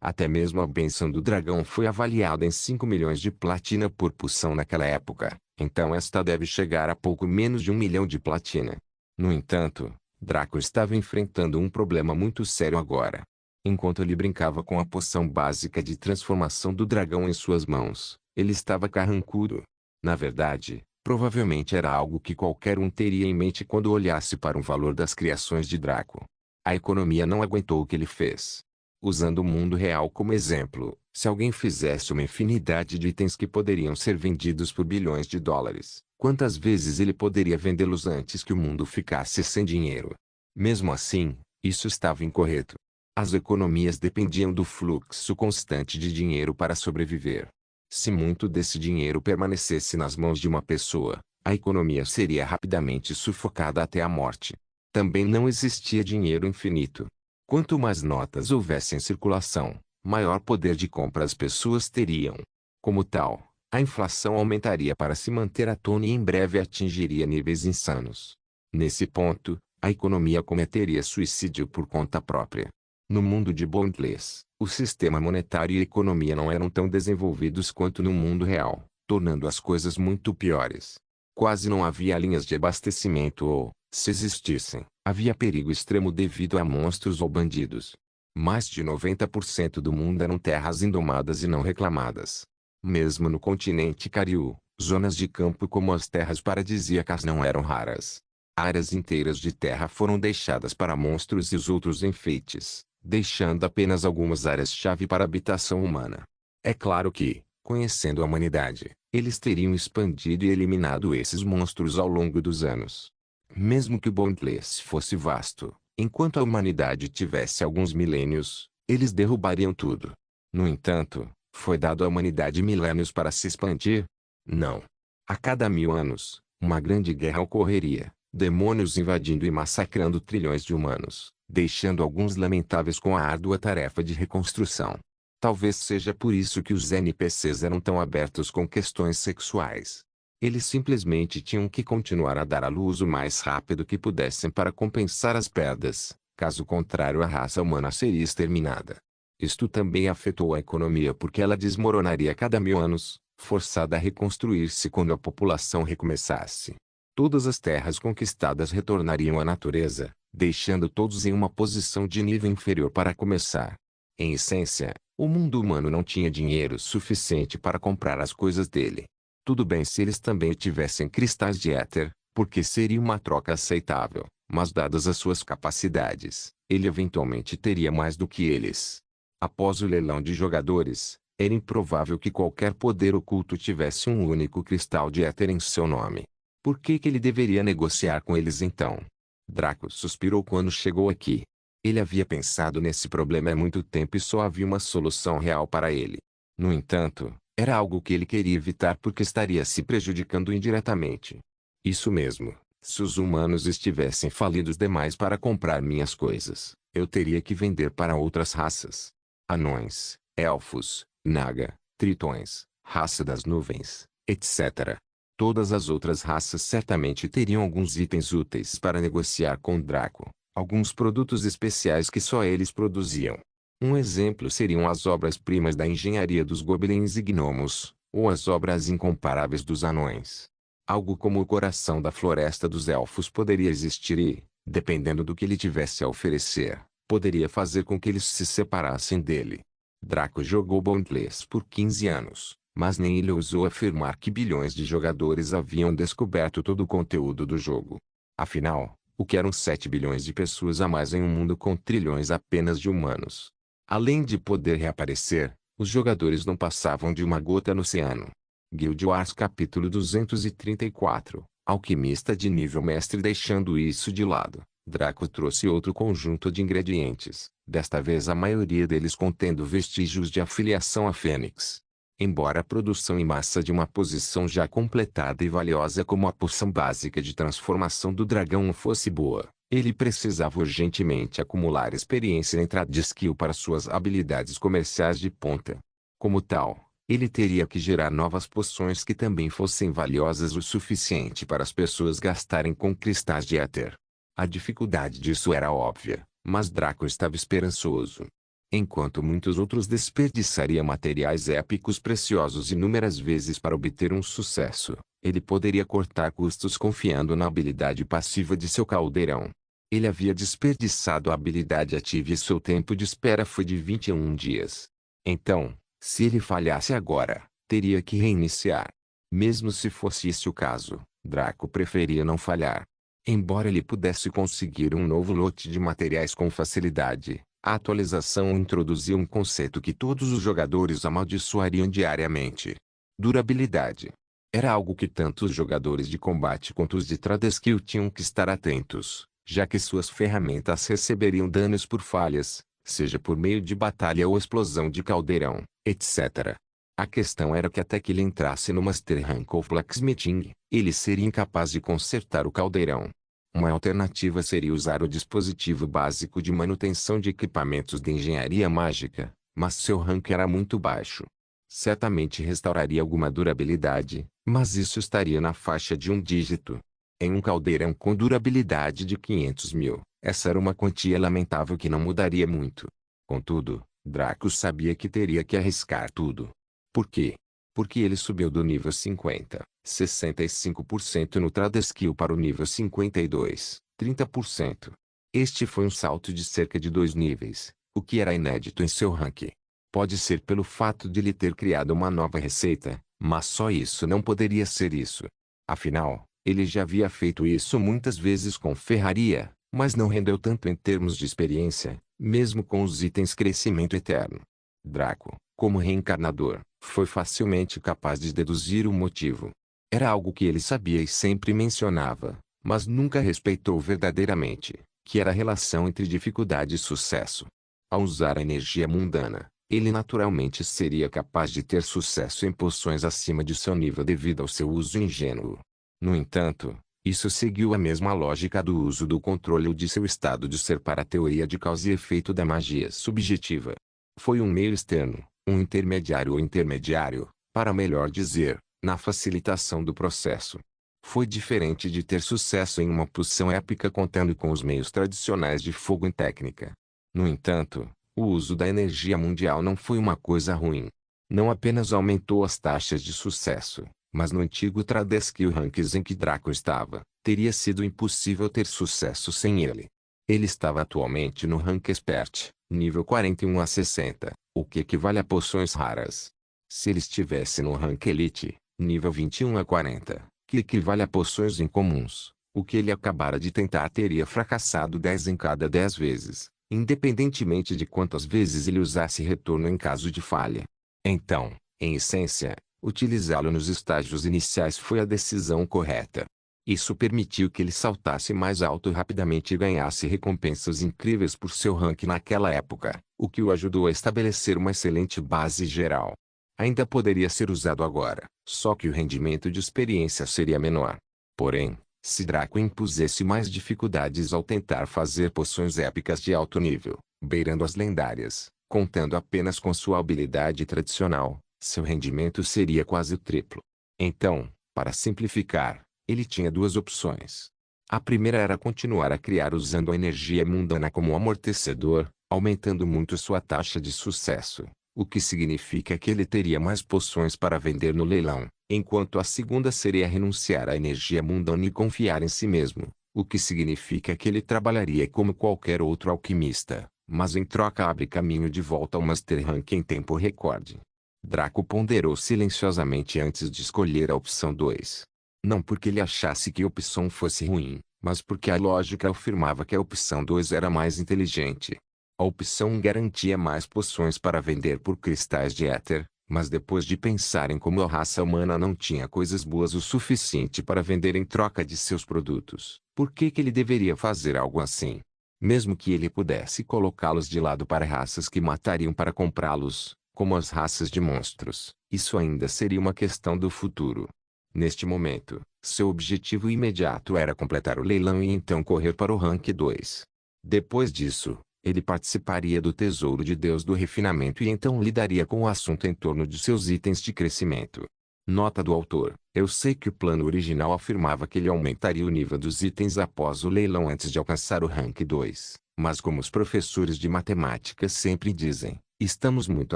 Até mesmo a bênção do dragão foi avaliada em 5 milhões de platina por poção naquela época, então esta deve chegar a pouco menos de 1 milhão de platina. No entanto, Draco estava enfrentando um problema muito sério agora. Enquanto ele brincava com a poção básica de transformação do dragão em suas mãos, ele estava carrancudo. Na verdade, provavelmente era algo que qualquer um teria em mente quando olhasse para o valor das criações de Draco. A economia não aguentou o que ele fez. Usando o mundo real como exemplo, se alguém fizesse uma infinidade de itens que poderiam ser vendidos por bilhões de dólares, quantas vezes ele poderia vendê-los antes que o mundo ficasse sem dinheiro? Mesmo assim, isso estava incorreto. As economias dependiam do fluxo constante de dinheiro para sobreviver. Se muito desse dinheiro permanecesse nas mãos de uma pessoa, a economia seria rapidamente sufocada até a morte. Também não existia dinheiro infinito. Quanto mais notas houvesse em circulação, maior poder de compra as pessoas teriam. Como tal, a inflação aumentaria para se manter à tona e em breve atingiria níveis insanos. Nesse ponto, a economia cometeria suicídio por conta própria. No mundo de Bondless, o sistema monetário e a economia não eram tão desenvolvidos quanto no mundo real, tornando as coisas muito piores. Quase não havia linhas de abastecimento ou, se existissem, havia perigo extremo devido a monstros ou bandidos. Mais de 90% do mundo eram terras indomadas e não reclamadas. Mesmo no continente Kariu, zonas de campo como as terras paradisíacas não eram raras. Áreas inteiras de terra foram deixadas para monstros e os outros enfeites, deixando apenas algumas áreas-chave para habitação humana. É claro que, conhecendo a humanidade, eles teriam expandido e eliminado esses monstros ao longo dos anos. Mesmo que o Bondless fosse vasto, enquanto a humanidade tivesse alguns milênios, eles derrubariam tudo. No entanto, foi dado à humanidade milênios para se expandir? Não. A cada 1000 anos, uma grande guerra ocorreria, demônios invadindo e massacrando trilhões de humanos, deixando alguns lamentáveis com a árdua tarefa de reconstrução. Talvez seja por isso que os NPCs eram tão abertos com questões sexuais. Eles simplesmente tinham que continuar a dar à luz o mais rápido que pudessem para compensar as perdas, caso contrário a raça humana seria exterminada. Isto também afetou a economia porque ela desmoronaria a cada 1000 anos, forçada a reconstruir-se quando a população recomeçasse. Todas as terras conquistadas retornariam à natureza, deixando todos em uma posição de nível inferior para começar. Em essência, o mundo humano não tinha dinheiro suficiente para comprar as coisas dele. Tudo bem se eles também tivessem cristais de éter, porque seria uma troca aceitável, mas dadas as suas capacidades, ele eventualmente teria mais do que eles. Após o leilão de jogadores, era improvável que qualquer poder oculto tivesse um único cristal de éter em seu nome. Por que ele deveria negociar com eles então? Draco suspirou quando chegou aqui. Ele havia pensado nesse problema há muito tempo e só havia uma solução real para ele. No entanto, era algo que ele queria evitar porque estaria se prejudicando indiretamente. Isso mesmo, se os humanos estivessem falidos demais para comprar minhas coisas, eu teria que vender para outras raças. Anões, elfos, naga, tritões, raça das nuvens, etc. Todas as outras raças certamente teriam alguns itens úteis para negociar com Draco. Alguns produtos especiais que só eles produziam. Um exemplo seriam as obras-primas da engenharia dos goblins e gnomos, ou as obras incomparáveis dos anões. Algo como o coração da floresta dos elfos poderia existir e, dependendo do que ele tivesse a oferecer, poderia fazer com que eles se separassem dele. Draco jogou Boundless por 15 anos, mas nem ele ousou afirmar que bilhões de jogadores haviam descoberto todo o conteúdo do jogo. Afinal, o que eram 7 bilhões de pessoas a mais em um mundo com trilhões apenas de humanos. Além de poder reaparecer, os jogadores não passavam de uma gota no oceano. Guild Wars capítulo 234, Alquimista de nível mestre. Deixando isso de lado, Draco trouxe outro conjunto de ingredientes, desta vez a maioria deles contendo vestígios de afiliação a Fênix. Embora a produção em massa de uma posição já completada e valiosa como a poção básica de transformação do dragão fosse boa, ele precisava urgentemente acumular experiência em trade skill para suas habilidades comerciais de ponta. Como tal, ele teria que gerar novas poções que também fossem valiosas o suficiente para as pessoas gastarem com cristais de éter. A dificuldade disso era óbvia, mas Draco estava esperançoso. Enquanto muitos outros desperdiçariam materiais épicos preciosos inúmeras vezes para obter um sucesso, ele poderia cortar custos confiando na habilidade passiva de seu caldeirão. Ele havia desperdiçado a habilidade ativa e seu tempo de espera foi de 21 dias. Então, se ele falhasse agora, teria que reiniciar. Mesmo se fosse esse o caso, Draco preferia não falhar. Embora ele pudesse conseguir um novo lote de materiais com facilidade, a atualização introduziu um conceito que todos os jogadores amaldiçoariam diariamente. Durabilidade. Era algo que tanto os jogadores de combate quanto os de trade skill tinham que estar atentos, já que suas ferramentas receberiam danos por falhas, seja por meio de batalha ou explosão de caldeirão, etc. A questão era que até que ele entrasse no Master Rank of Blacksmithing, ele seria incapaz de consertar o caldeirão. Uma alternativa seria usar o dispositivo básico de manutenção de equipamentos de engenharia mágica, mas seu rank era muito baixo. Certamente restauraria alguma durabilidade, mas isso estaria na faixa de um dígito. Em um caldeirão com durabilidade de 500 mil, essa era uma quantia lamentável que não mudaria muito. Contudo, Draco sabia que teria que arriscar tudo. Por quê? Porque ele subiu do nível 50, 65% no trade skill para o nível 52, 30%. Este foi um salto de cerca de 2 níveis, o que era inédito em seu rank. Pode ser pelo fato de ele ter criado uma nova receita, mas só isso não poderia ser isso. Afinal, ele já havia feito isso muitas vezes com ferraria, mas não rendeu tanto em termos de experiência, mesmo com os itens crescimento eterno. Draco, como reencarnador, foi facilmente capaz de deduzir o motivo. Era algo que ele sabia e sempre mencionava, mas nunca respeitou verdadeiramente, que era a relação entre dificuldade e sucesso. Ao usar a energia mundana, ele naturalmente seria capaz de ter sucesso em poções acima de seu nível devido ao seu uso ingênuo. No entanto, isso seguiu a mesma lógica do uso do controle de seu estado de ser para a teoria de causa e efeito da magia subjetiva. Foi um meio externo, um intermediário ou intermediário, para melhor dizer, na facilitação do processo. Foi diferente de ter sucesso em uma poção épica contando com os meios tradicionais de fogo em técnica. No entanto, o uso da energia mundial não foi uma coisa ruim. Não apenas aumentou as taxas de sucesso, mas no antigo Tradeskill Ranks em que Draco estava, teria sido impossível ter sucesso sem ele. Ele estava atualmente no Rank Expert, nível 41 a 60, o que equivale a poções raras. Se ele estivesse no Rank Elite, nível 21 a 40, que equivale a poções incomuns, o que ele acabara de tentar teria fracassado 10 em cada 10 vezes, independentemente de quantas vezes ele usasse retorno em caso de falha. Então, em essência, utilizá-lo nos estágios iniciais foi a decisão correta. Isso permitiu que ele saltasse mais alto rapidamente e ganhasse recompensas incríveis por seu rank naquela época, o que o ajudou a estabelecer uma excelente base geral. Ainda poderia ser usado agora, só que o rendimento de experiência seria menor. Porém, se Draco impusesse mais dificuldades ao tentar fazer poções épicas de alto nível, beirando as lendárias, contando apenas com sua habilidade tradicional, seu rendimento seria quase o triplo. Então, para simplificar, ele tinha duas opções. A primeira era continuar a criar usando a energia mundana como amortecedor, aumentando muito sua taxa de sucesso, o que significa que ele teria mais poções para vender no leilão, enquanto a segunda seria renunciar à energia mundana e confiar em si mesmo, o que significa que ele trabalharia como qualquer outro alquimista, mas em troca abre caminho de volta ao Master Rank em tempo recorde. Draco ponderou silenciosamente antes de escolher a opção 2. Não porque ele achasse que a opção fosse ruim, mas porque a lógica afirmava que a opção 2 era mais inteligente. A opção 1 garantia mais poções para vender por cristais de éter, mas depois de pensar em como a raça humana não tinha coisas boas o suficiente para vender em troca de seus produtos, por que ele deveria fazer algo assim? Mesmo que ele pudesse colocá-los de lado para raças que matariam para comprá-los, como as raças de monstros, isso ainda seria uma questão do futuro. Neste momento, seu objetivo imediato era completar o leilão e então correr para o Rank 2. Depois disso, ele participaria do Tesouro de Deus do Refinamento e então lidaria com o assunto em torno de seus itens de crescimento. Nota do autor: eu sei que o plano original afirmava que ele aumentaria o nível dos itens após o leilão antes de alcançar o Rank 2, mas como os professores de matemática sempre dizem, estamos muito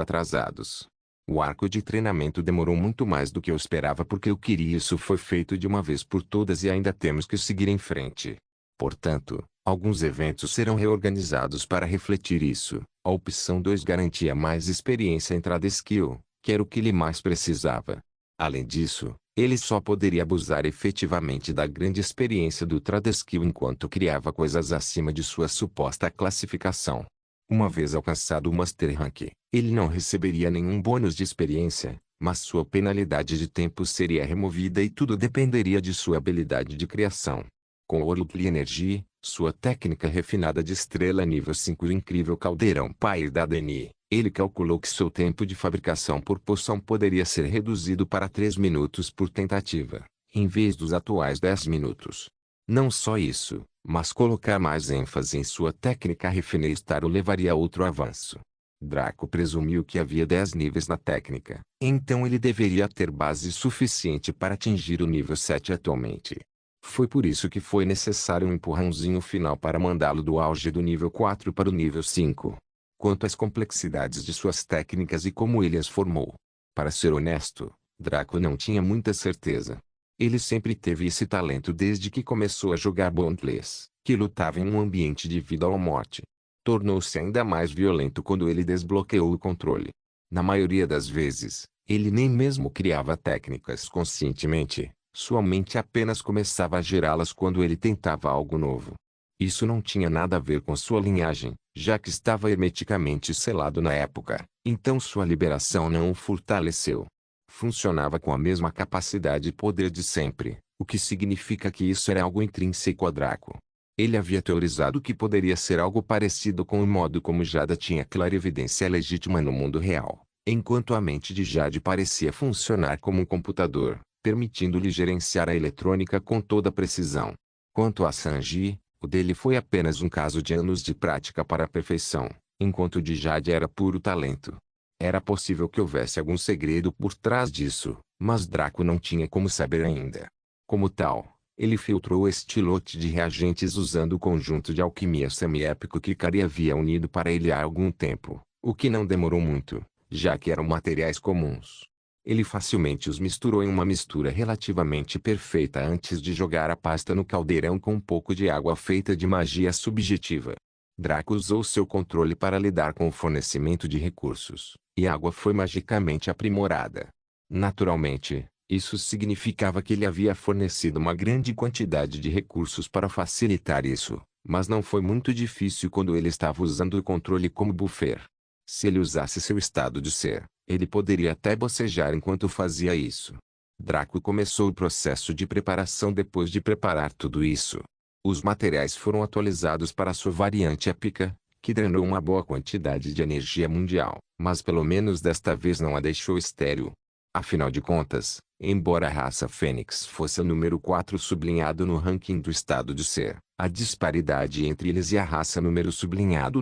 atrasados. O arco de treinamento demorou muito mais do que eu esperava porque eu queria isso foi feito de uma vez por todas e ainda temos que seguir em frente. Portanto, alguns eventos serão reorganizados para refletir isso. A opção 2 garantia mais experiência em Tradeskill, que era o que ele mais precisava. Além disso, ele só poderia abusar efetivamente da grande experiência do Tradeskill enquanto criava coisas acima de sua suposta classificação. Uma vez alcançado o Master Rank, ele não receberia nenhum bônus de experiência, mas sua penalidade de tempo seria removida e tudo dependeria de sua habilidade de criação. Com o Orlutli Energy, sua técnica refinada de estrela nível 5 e o incrível caldeirão Pyre da Deni, ele calculou que seu tempo de fabricação por poção poderia ser reduzido para 3 minutos por tentativa, em vez dos atuais 10 minutos. Não só isso, mas colocar mais ênfase em sua técnica refinestar o levaria a outro avanço. Draco presumiu que havia 10 níveis na técnica, então ele deveria ter base suficiente para atingir o nível 7 atualmente. Foi por isso que foi necessário um empurrãozinho final para mandá-lo do auge do nível 4 para o nível 5. Quanto às complexidades de suas técnicas e como ele as formou. Para ser honesto, Draco não tinha muita certeza. Ele sempre teve esse talento desde que começou a jogar Boundless, que lutava em um ambiente de vida ou morte. Tornou-se ainda mais violento quando ele desbloqueou o controle. Na maioria das vezes, ele nem mesmo criava técnicas conscientemente, sua mente apenas começava a gerá-las quando ele tentava algo novo. Isso não tinha nada a ver com sua linhagem, já que estava hermeticamente selado na época, então sua liberação não o fortaleceu. Funcionava com a mesma capacidade e poder de sempre, o que significa que isso era algo intrínseco a Draco. Ele havia teorizado que poderia ser algo parecido com o modo como Jada tinha clarividência legítima no mundo real, enquanto a mente de Jade parecia funcionar como um computador, permitindo-lhe gerenciar a eletrônica com toda precisão. Quanto a Sanji, o dele foi apenas um caso de anos de prática para a perfeição, enquanto o de Jade era puro talento. Era possível que houvesse algum segredo por trás disso, mas Draco não tinha como saber ainda. Como tal, ele filtrou este lote de reagentes usando o conjunto de alquimia semi-épico que Kari havia unido para ele há algum tempo, o que não demorou muito, já que eram materiais comuns. Ele facilmente os misturou em uma mistura relativamente perfeita antes de jogar a pasta no caldeirão com um pouco de água feita de magia subjetiva. Draco usou seu controle para lidar com o fornecimento de recursos, e a água foi magicamente aprimorada. Naturalmente, isso significava que ele havia fornecido uma grande quantidade de recursos para facilitar isso, mas não foi muito difícil quando ele estava usando o controle como buffer. Se ele usasse seu estado de ser, ele poderia até bocejar enquanto fazia isso. Draco começou o processo de preparação depois de preparar tudo isso. Os materiais foram atualizados para sua variante épica, que drenou uma boa quantidade de energia mundial, mas pelo menos desta vez não a deixou estéril. Afinal de contas, embora a raça Fênix fosse o número 4 sublinhado no ranking do estado de ser, a disparidade entre eles e a raça número sublinhado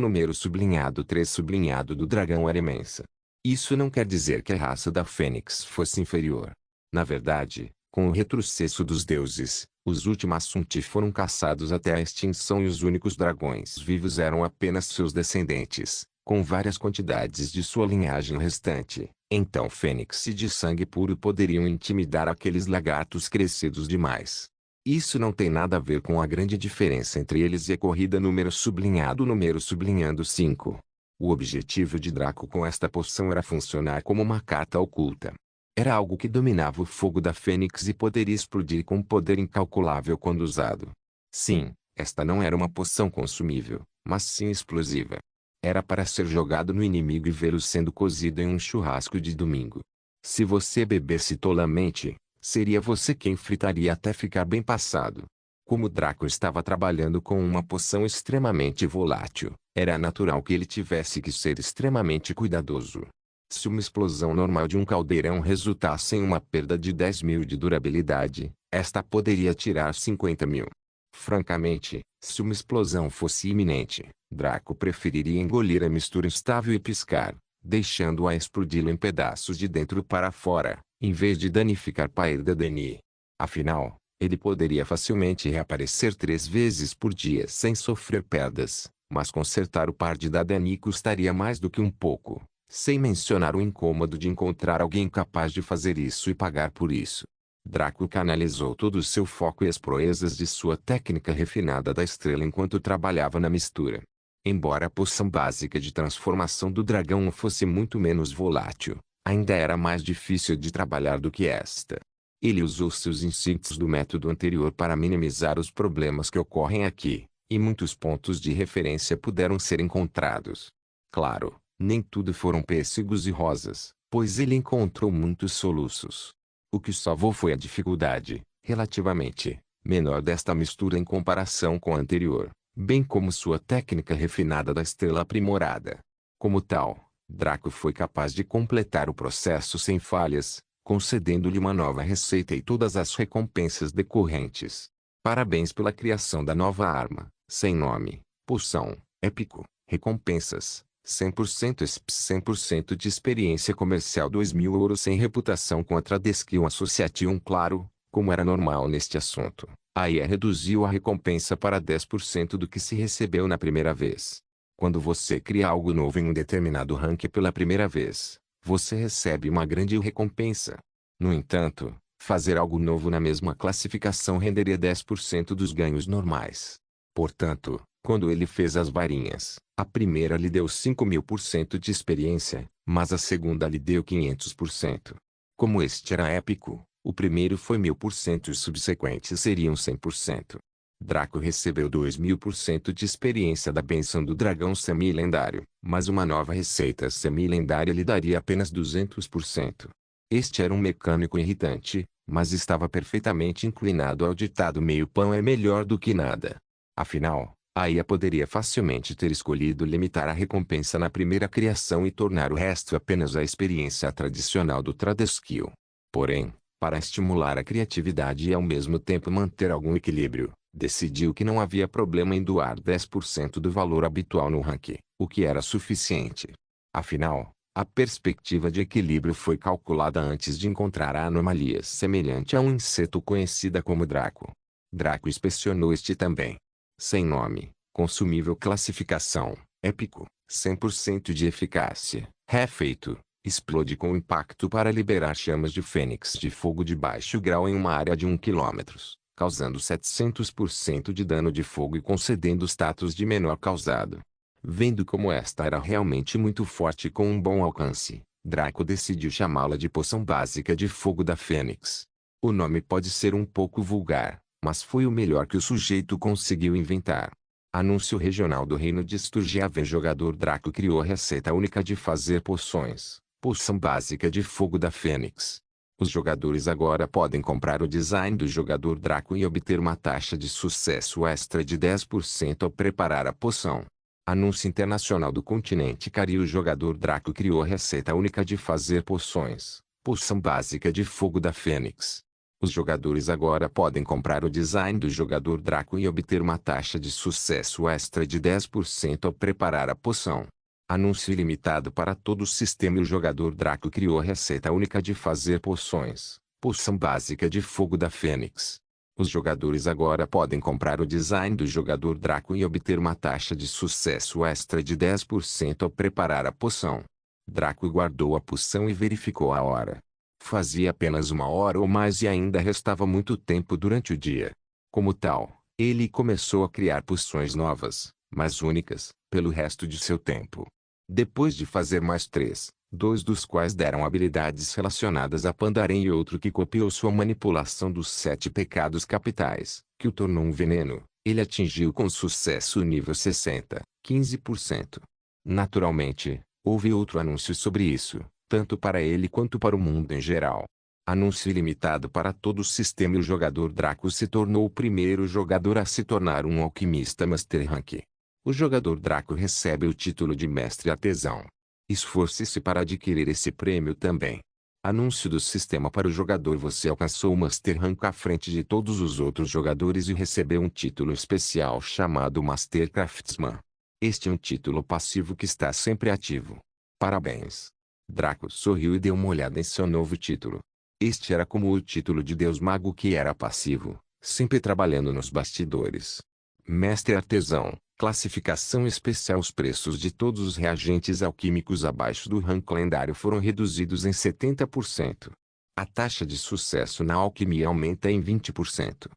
3 sublinhado do dragão era imensa. Isso não quer dizer que a raça da Fênix fosse inferior. Na verdade, com o retrocesso dos deuses, os Ultimasunti foram caçados até a extinção e os únicos dragões vivos eram apenas seus descendentes, com várias quantidades de sua linhagem restante. Então Fênix de sangue puro poderiam intimidar aqueles lagartos crescidos demais. Isso não tem nada a ver com a grande diferença entre eles e a corrida número sublinhando 5. O objetivo de Draco com esta poção era funcionar como uma carta oculta. Era algo que dominava o fogo da Fênix e poderia explodir com um poder incalculável quando usado. Sim, esta não era uma poção consumível, mas sim explosiva. Era para ser jogado no inimigo e vê-lo sendo cozido em um churrasco de domingo. Se você bebesse tolamente, seria você quem fritaria até ficar bem passado. Como Draco estava trabalhando com uma poção extremamente volátil, era natural que ele tivesse que ser extremamente cuidadoso. Se uma explosão normal de um caldeirão resultasse em uma perda de 10.000 de durabilidade, esta poderia tirar 50.000. Francamente, se uma explosão fosse iminente, Draco preferiria engolir a mistura instável e piscar, deixando-a explodir em pedaços de dentro para fora, em vez de danificar Pair de Denis. Afinal, ele poderia facilmente reaparecer 3 vezes por dia sem sofrer perdas, mas consertar o par de Dani custaria mais do que um pouco. Sem mencionar o incômodo de encontrar alguém capaz de fazer isso e pagar por isso. Draco canalizou todo o seu foco e as proezas de sua técnica refinada da estrela enquanto trabalhava na mistura. Embora a poção básica de transformação do dragão fosse muito menos volátil, ainda era mais difícil de trabalhar do que esta. Ele usou seus insights do método anterior para minimizar os problemas que ocorrem aqui, e muitos pontos de referência puderam ser encontrados. Claro, nem tudo foram pêssegos e rosas, pois ele encontrou muitos soluços. O que salvou foi a dificuldade, relativamente, menor desta mistura em comparação com a anterior, bem como sua técnica refinada da estrela aprimorada. Como tal, Draco foi capaz de completar o processo sem falhas, concedendo-lhe uma nova receita e todas as recompensas decorrentes. Parabéns pela criação da nova arma, sem nome, poção, épico, recompensas. 100% ESP 100% de experiência comercial 2.000 euros sem reputação contra Deskill Association. Claro, como era normal neste assunto, a IA reduziu a recompensa para 10% do que se recebeu na primeira vez. Quando você cria algo novo em um determinado ranking pela primeira vez, você recebe uma grande recompensa. No entanto, fazer algo novo na mesma classificação renderia 10% dos ganhos normais. Portanto, quando ele fez as varinhas, a primeira lhe deu 5.000% de experiência, mas a segunda lhe deu 500%. Como este era épico, o primeiro foi 1.000% e os subsequentes seriam 100%. Draco recebeu 2.000% de experiência da bênção do dragão semi-lendário, mas uma nova receita semi-lendária lhe daria apenas 200%. Este era um mecânico irritante, mas estava perfeitamente inclinado ao ditado meio pão é melhor do que nada. Afinal, a IA poderia facilmente ter escolhido limitar a recompensa na primeira criação e tornar o resto apenas a experiência tradicional do Tradeskill. Porém, para estimular a criatividade e ao mesmo tempo manter algum equilíbrio, decidiu que não havia problema em doar 10% do valor habitual no ranking, o que era suficiente. Afinal, A perspectiva de equilíbrio foi calculada antes de encontrar a anomalia semelhante a um inseto conhecida como Draco. Draco inspecionou este também. Sem nome, consumível classificação, épico, 100% de eficácia, refeito, explode com impacto para liberar chamas de fênix de fogo de baixo grau em uma área de 1 km, causando 700% de dano de fogo e concedendo status de menor causado. Vendo como esta era realmente muito forte com um bom alcance, Draco decidiu chamá-la de Poção Básica de Fogo da Fênix. O nome pode ser um pouco vulgar, mas foi o melhor que o sujeito conseguiu inventar. Anúncio regional do Reino de Sturgiaven. Jogador Draco criou a receita única de fazer poções, Poção Básica de Fogo da Fênix. Os jogadores agora podem comprar o design do jogador Draco e obter uma taxa de sucesso extra de 10% ao preparar a poção. Anúncio internacional do continente Cari. O jogador Draco criou a receita única de fazer poções, Poção Básica de Fogo da Fênix. Os jogadores agora podem comprar o design do jogador Draco e obter uma taxa de sucesso extra de 10% ao preparar a poção. Anúncio ilimitado para todo o sistema. O jogador Draco criou a receita única de fazer poções, Poção Básica de Fogo da Fênix. Os jogadores agora podem comprar o design do jogador Draco e obter uma taxa de sucesso extra de 10% ao preparar a poção. Draco guardou a poção e verificou a hora. Fazia apenas 1 hora ou mais e ainda restava muito tempo durante o dia. Como tal, ele começou a criar poções novas, mas únicas, pelo resto de seu tempo. Depois de fazer mais 3, 2 dos quais deram habilidades relacionadas a Pandaren e outro que copiou sua manipulação dos 7 pecados capitais, que o tornou um veneno, ele atingiu com sucesso o nível 60, 15%. Naturalmente, houve outro anúncio sobre isso, tanto para ele quanto para o mundo em geral. Anúncio ilimitado para todo o sistema. O jogador Draco se tornou o primeiro jogador a se tornar um alquimista Master Rank. O jogador Draco recebe o título de Mestre Artesão. Esforce-se para adquirir esse prêmio também. Anúncio do sistema para o jogador. Você alcançou o Master Rank à frente de todos os outros jogadores e recebeu um título especial chamado Master Craftsman. Este é um título passivo que está sempre ativo. Parabéns! Draco sorriu e deu uma olhada em seu novo título. Este era como o título de Deus Mago que era passivo, sempre trabalhando nos bastidores. Mestre Artesão, classificação especial. Os preços de todos os reagentes alquímicos abaixo do rank lendário foram reduzidos em 70%. A taxa de sucesso na alquimia aumenta em 20%.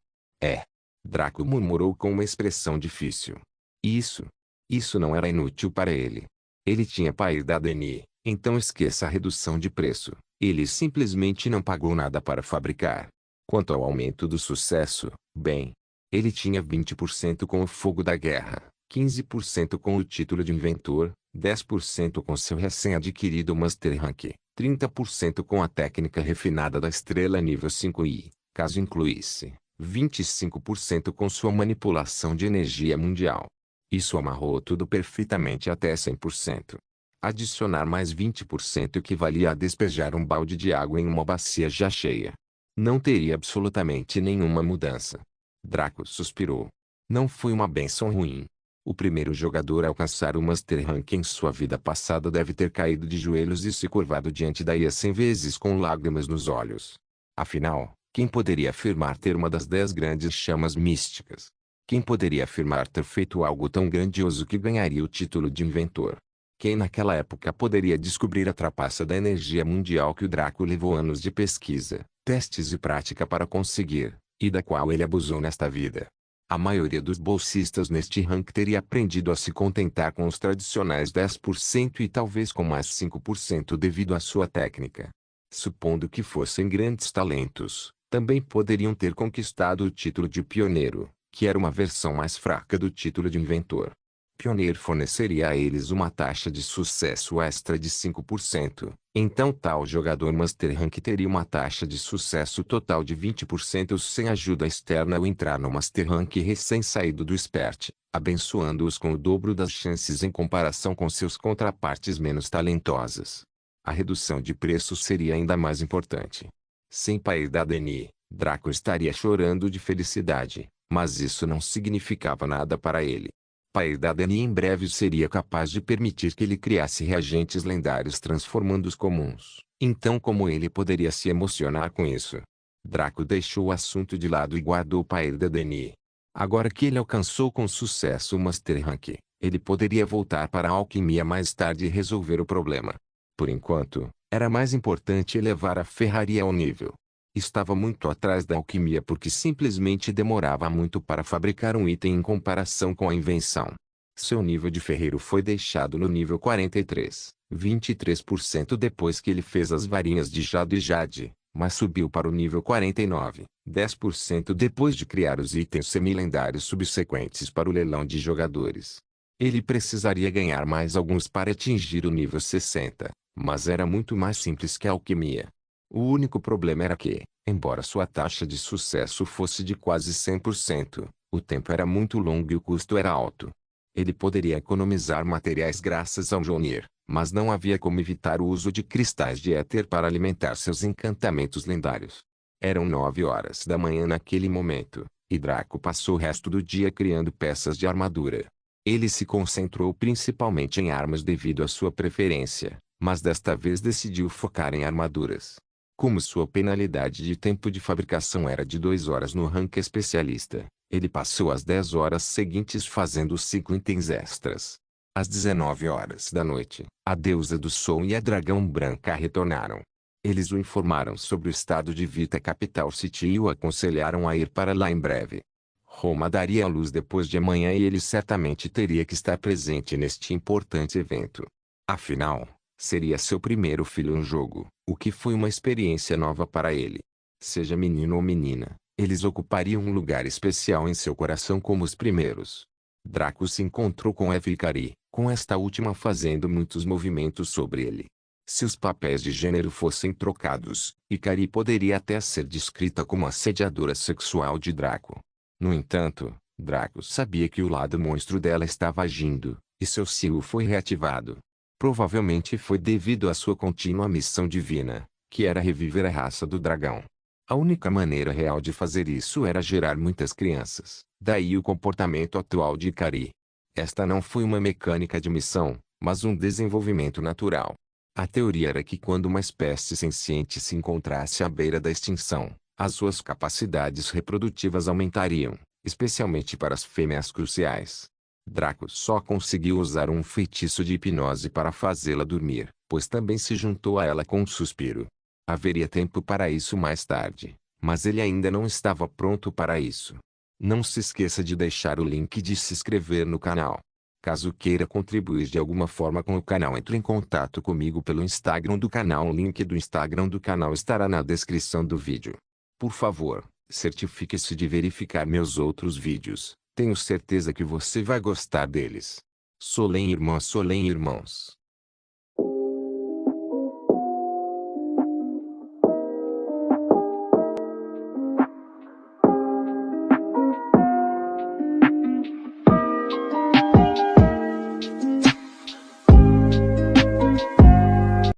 Draco murmurou com uma expressão difícil. Isso não era inútil para ele. Ele tinha pai da Dani, então esqueça a redução de preço. Ele simplesmente não pagou nada para fabricar. Quanto ao aumento do sucesso, bem, ele tinha 20% com o fogo da guerra, 15% com o título de inventor, 10% com seu recém-adquirido Master Rank, 30% com a técnica refinada da estrela nível 5 e, caso incluísse, 25% com sua manipulação de energia mundial. Isso amarrou tudo perfeitamente até 100%. Adicionar mais 20% equivalia a despejar um balde de água em uma bacia já cheia. Não teria absolutamente nenhuma mudança. Draco suspirou. Não foi uma bênção ruim. O primeiro jogador a alcançar o Master Rank em sua vida passada deve ter caído de joelhos e se curvado diante da IA 100 vezes com lágrimas nos olhos. Afinal, quem poderia afirmar ter uma das 10 grandes chamas místicas? Quem poderia afirmar ter feito algo tão grandioso que ganharia o título de inventor? Quem naquela época poderia descobrir a trapaça da energia mundial que o Draco levou anos de pesquisa, testes e prática para conseguir, e da qual ele abusou nesta vida? A maioria dos bolsistas neste rank teria aprendido a se contentar com os tradicionais 10% e talvez com mais 5% devido à sua técnica. Supondo que fossem grandes talentos, também poderiam ter conquistado o título de pioneiro, que era uma versão mais fraca do título de inventor. Pioneiro forneceria a eles uma taxa de sucesso extra de 5%, então tal jogador Master Rank teria uma taxa de sucesso total de 20% sem ajuda externa ao entrar no Master Rank recém-saído do Expert, abençoando-os com o dobro das chances em comparação com seus contrapartes menos talentosas. A redução de preço seria ainda mais importante. Sem pai da Dani, Draco estaria chorando de felicidade, mas isso não significava nada para ele. Pai da Dani em breve seria capaz de permitir que ele criasse reagentes lendários transformando os comuns. Então como ele poderia se emocionar com isso? Draco deixou o assunto de lado e guardou o pai da Dani. Agora que ele alcançou com sucesso o Master Rank, ele poderia voltar para a alquimia mais tarde e resolver o problema. Por enquanto, era mais importante elevar a ferraria ao nível. Estava muito atrás da alquimia porque simplesmente demorava muito para fabricar um item em comparação com a invenção. Seu nível de ferreiro foi deixado no nível 43, 23% depois que ele fez as varinhas de jade e jade, mas subiu para o nível 49, 10% depois de criar os itens semi-lendários subsequentes para o leilão de jogadores. Ele precisaria ganhar mais alguns para atingir o nível 60, mas era muito mais simples que a alquimia. O único problema era que, embora sua taxa de sucesso fosse de quase 100%, o tempo era muito longo e o custo era alto. Ele poderia economizar materiais graças ao Mjolnir, mas não havia como evitar o uso de cristais de éter para alimentar seus encantamentos lendários. Eram 9 horas da manhã naquele momento, e Draco passou o resto do dia criando peças de armadura. Ele se concentrou principalmente em armas devido à sua preferência, mas desta vez decidiu focar em armaduras. Como sua penalidade de tempo de fabricação era de 2 horas no rank especialista, ele passou as 10 horas seguintes fazendo os 5 itens extras. Às 19 horas da noite, a deusa do som e a dragão branca retornaram. Eles o informaram sobre o estado de Vita Capital City e o aconselharam a ir para lá em breve. Roma daria à luz depois de amanhã e ele certamente teria que estar presente neste importante evento. Afinal, seria seu primeiro filho no jogo, o que foi uma experiência nova para ele. Seja menino ou menina, eles ocupariam um lugar especial em seu coração como os primeiros. Draco se encontrou com Eve e Kari, com esta última fazendo muitos movimentos sobre ele. Se os papéis de gênero fossem trocados, Ikari poderia até ser descrita como assediadora sexual de Draco. No entanto, Draco sabia que o lado monstro dela estava agindo, e seu sigilo foi reativado. Provavelmente foi devido à sua contínua missão divina, que era reviver a raça do dragão. A única maneira real de fazer isso era gerar muitas crianças, daí o comportamento atual de Ikari. Esta não foi uma mecânica de missão, mas um desenvolvimento natural. A teoria era que quando uma espécie senciente se encontrasse à beira da extinção, as suas capacidades reprodutivas aumentariam, especialmente para as fêmeas cruciais. Draco só conseguiu usar um feitiço de hipnose para fazê-la dormir, pois também se juntou a ela com um suspiro. Haveria tempo para isso mais tarde, mas ele ainda não estava pronto para isso. Não se esqueça de deixar o link de se inscrever no canal. Caso queira contribuir de alguma forma com o canal, entre em contato comigo pelo Instagram do canal. O link do Instagram do canal estará na descrição do vídeo. Por favor, certifique-se de verificar meus outros vídeos. Tenho certeza que você vai gostar deles. Solem irmãos.